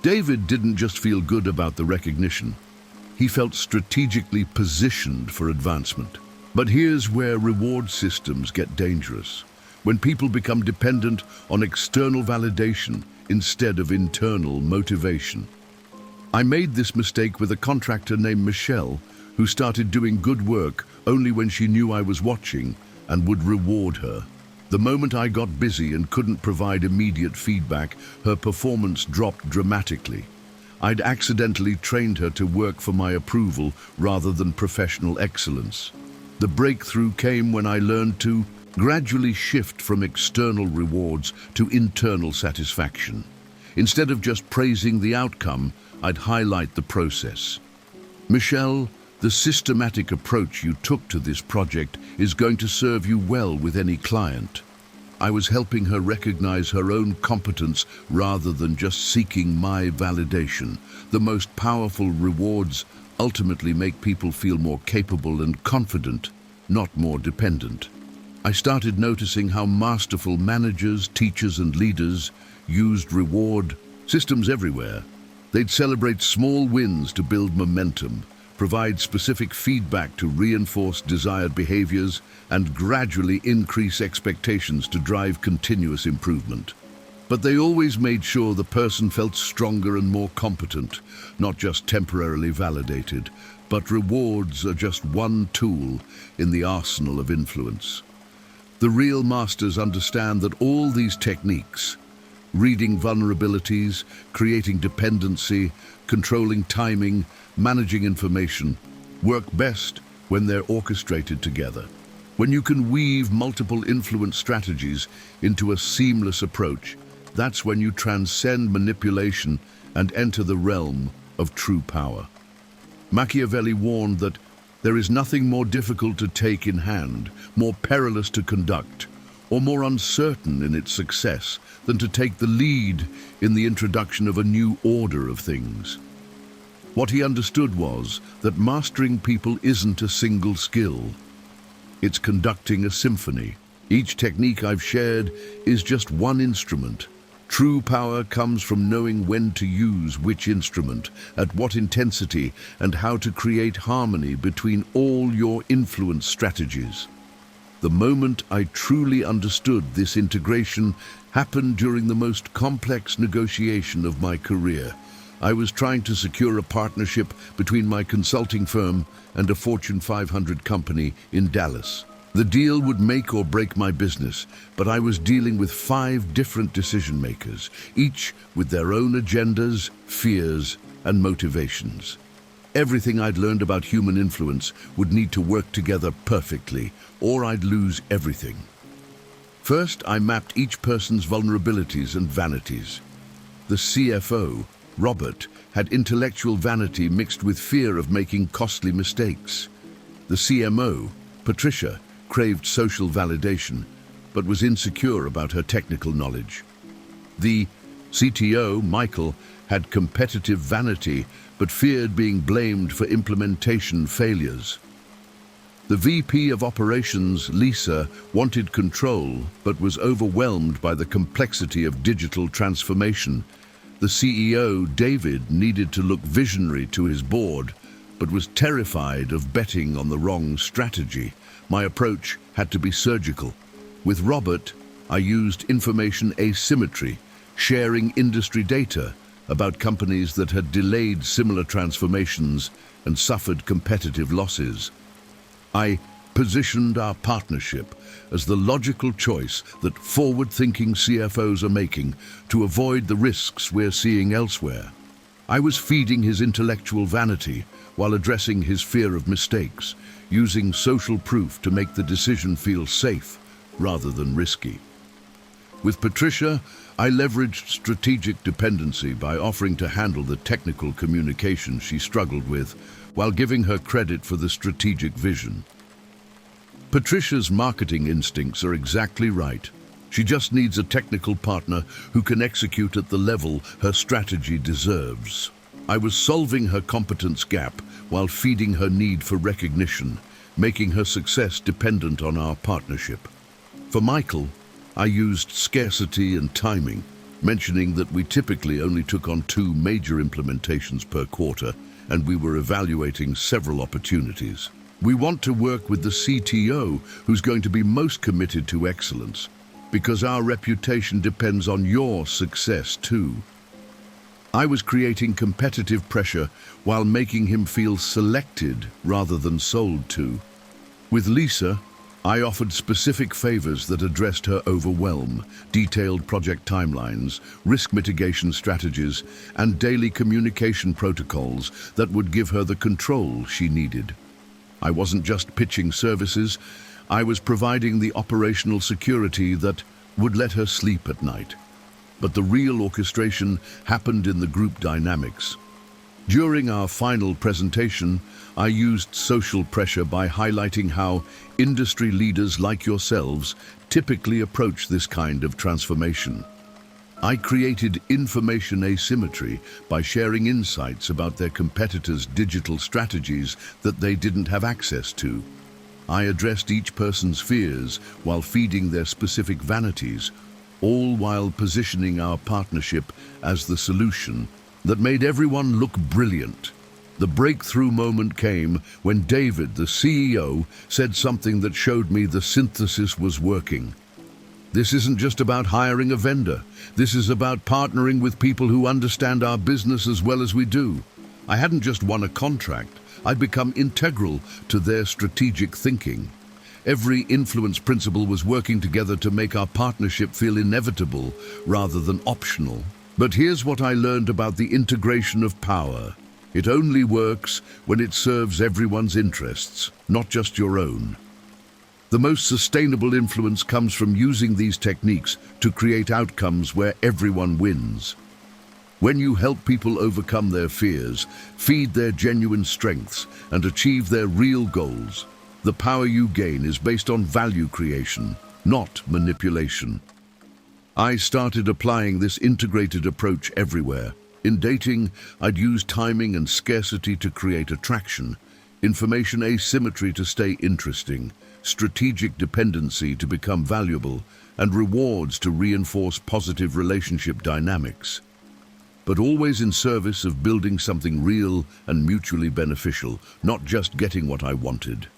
David didn't just feel good about the recognition. He felt strategically positioned for advancement. But here's where reward systems get dangerous. When people become dependent on external validation instead of internal motivation. I made this mistake with a contractor named Michelle, who started doing good work only when she knew I was watching and would reward her. The moment I got busy and couldn't provide immediate feedback, her performance dropped dramatically. I'd accidentally trained her to work for my approval rather than professional excellence. The breakthrough came when I learned to gradually shift from external rewards to internal satisfaction. Instead of just praising the outcome, I'd highlight the process. Michelle, the systematic approach you took to this project is going to serve you well with any client. I was helping her recognize her own competence rather than just seeking my validation. The most powerful rewards ultimately make people feel more capable and confident, not more dependent. I started noticing how masterful managers, teachers, and leaders used reward systems everywhere. They'd celebrate small wins to build momentum, provide specific feedback to reinforce desired behaviors, and gradually increase expectations to drive continuous improvement. But they always made sure the person felt stronger and more competent, not just temporarily validated. But rewards are just one tool in the arsenal of influence. The real masters understand that all these techniques, reading vulnerabilities, creating dependency, controlling timing, managing information, work best when they're orchestrated together. When you can weave multiple influence strategies into a seamless approach, that's when you transcend manipulation and enter the realm of true power. Machiavelli warned that there is nothing more difficult to take in hand, more perilous to conduct, or more uncertain in its success than to take the lead in the introduction of a new order of things. What he understood was that mastering people isn't a single skill. It's conducting a symphony. Each technique I've shared is just one instrument. True power comes from knowing when to use which instrument, at what intensity, and how to create harmony between all your influence strategies. The moment I truly understood this integration happened during the most complex negotiation of my career. I was trying to secure a partnership between my consulting firm and a Fortune 500 company in Dallas. The deal would make or break my business, but I was dealing with 5 different decision makers, each with their own agendas, fears, and motivations. Everything I'd learned about human influence would need to work together perfectly, or I'd lose everything. First, I mapped each person's vulnerabilities and vanities. The CFO, Robert, had intellectual vanity mixed with fear of making costly mistakes. The CMO, Patricia, craved social validation, but was insecure about her technical knowledge. The CTO, Michael, had competitive vanity, but feared being blamed for implementation failures. The VP of Operations, Lisa, wanted control, but was overwhelmed by the complexity of digital transformation. The CEO, David, needed to look visionary to his board, but was terrified of betting on the wrong strategy. My approach had to be surgical. With Robert, I used information asymmetry, sharing industry data about companies that had delayed similar transformations and suffered competitive losses. I positioned our partnership as the logical choice that forward-thinking CFOs are making to avoid the risks we're seeing elsewhere. I was feeding his intellectual vanity while addressing his fear of mistakes, using social proof to make the decision feel safe rather than risky. With Patricia, I leveraged strategic dependency by offering to handle the technical communication she struggled with, while giving her credit for the strategic vision. Patricia's marketing instincts are exactly right. She just needs a technical partner who can execute at the level her strategy deserves. I was solving her competence gap while feeding her need for recognition, making her success dependent on our partnership. For Michael, I used scarcity and timing, mentioning that we typically only took on 2 major implementations per quarter, and we were evaluating several opportunities. We want to work with the CTO, who's going to be most committed to excellence, because our reputation depends on your success too. I was creating competitive pressure while making him feel selected rather than sold to. With Lisa, I offered specific favors that addressed her overwhelm, detailed project timelines, risk mitigation strategies, and daily communication protocols that would give her the control she needed. I wasn't just pitching services, I was providing the operational security that would let her sleep at night. But the real orchestration happened in the group dynamics. During our final presentation, I used social pressure by highlighting how industry leaders like yourselves typically approach this kind of transformation. I created information asymmetry by sharing insights about their competitors' digital strategies that they didn't have access to. I addressed each person's fears while feeding their specific vanities, all while positioning our partnership as the solution that made everyone look brilliant. The breakthrough moment came when David, the CEO, said something that showed me the synthesis was working. This isn't just about hiring a vendor. This is about partnering with people who understand our business as well as we do. I hadn't just won a contract. I'd become integral to their strategic thinking. Every influence principle was working together to make our partnership feel inevitable rather than optional. But here's what I learned about the integration of power. It only works when it serves everyone's interests, not just your own. The most sustainable influence comes from using these techniques to create outcomes where everyone wins. When you help people overcome their fears, feed their genuine strengths, and achieve their real goals, the power you gain is based on value creation, not manipulation. I started applying this integrated approach everywhere. In dating, I'd use timing and scarcity to create attraction, information asymmetry to stay interesting, strategic dependency to become valuable, and rewards to reinforce positive relationship dynamics. But always in service of building something real and mutually beneficial, not just getting what I wanted.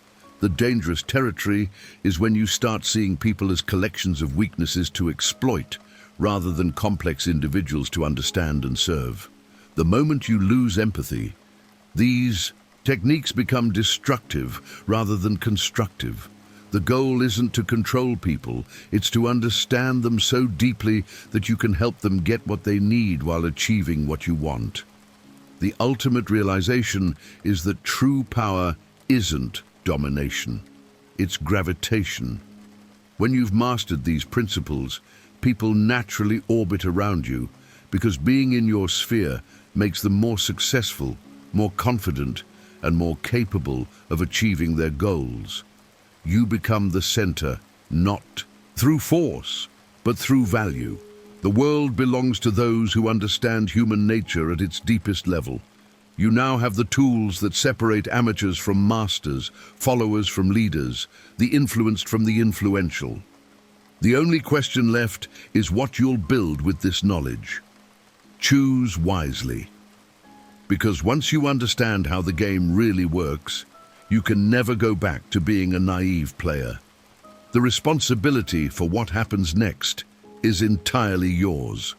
The dangerous territory is when you start seeing people as collections of weaknesses to exploit, rather than complex individuals to understand and serve. The moment you lose empathy, these techniques become destructive rather than constructive. The goal isn't to control people, it's to understand them so deeply that you can help them get what they need while achieving what you want. The ultimate realization is that true power isn't domination, it's gravitation. When you've mastered these principles, people naturally orbit around you because being in your sphere makes them more successful, more confident, and more capable of achieving their goals. You become the center, not through force, but through value. The world belongs to those who understand human nature at its deepest level. You now have the tools that separate amateurs from masters, followers from leaders, the influenced from the influential. The only question left is what you'll build with this knowledge. Choose wisely. Because once you understand how the game really works, you can never go back to being a naive player. The responsibility for what happens next is entirely yours.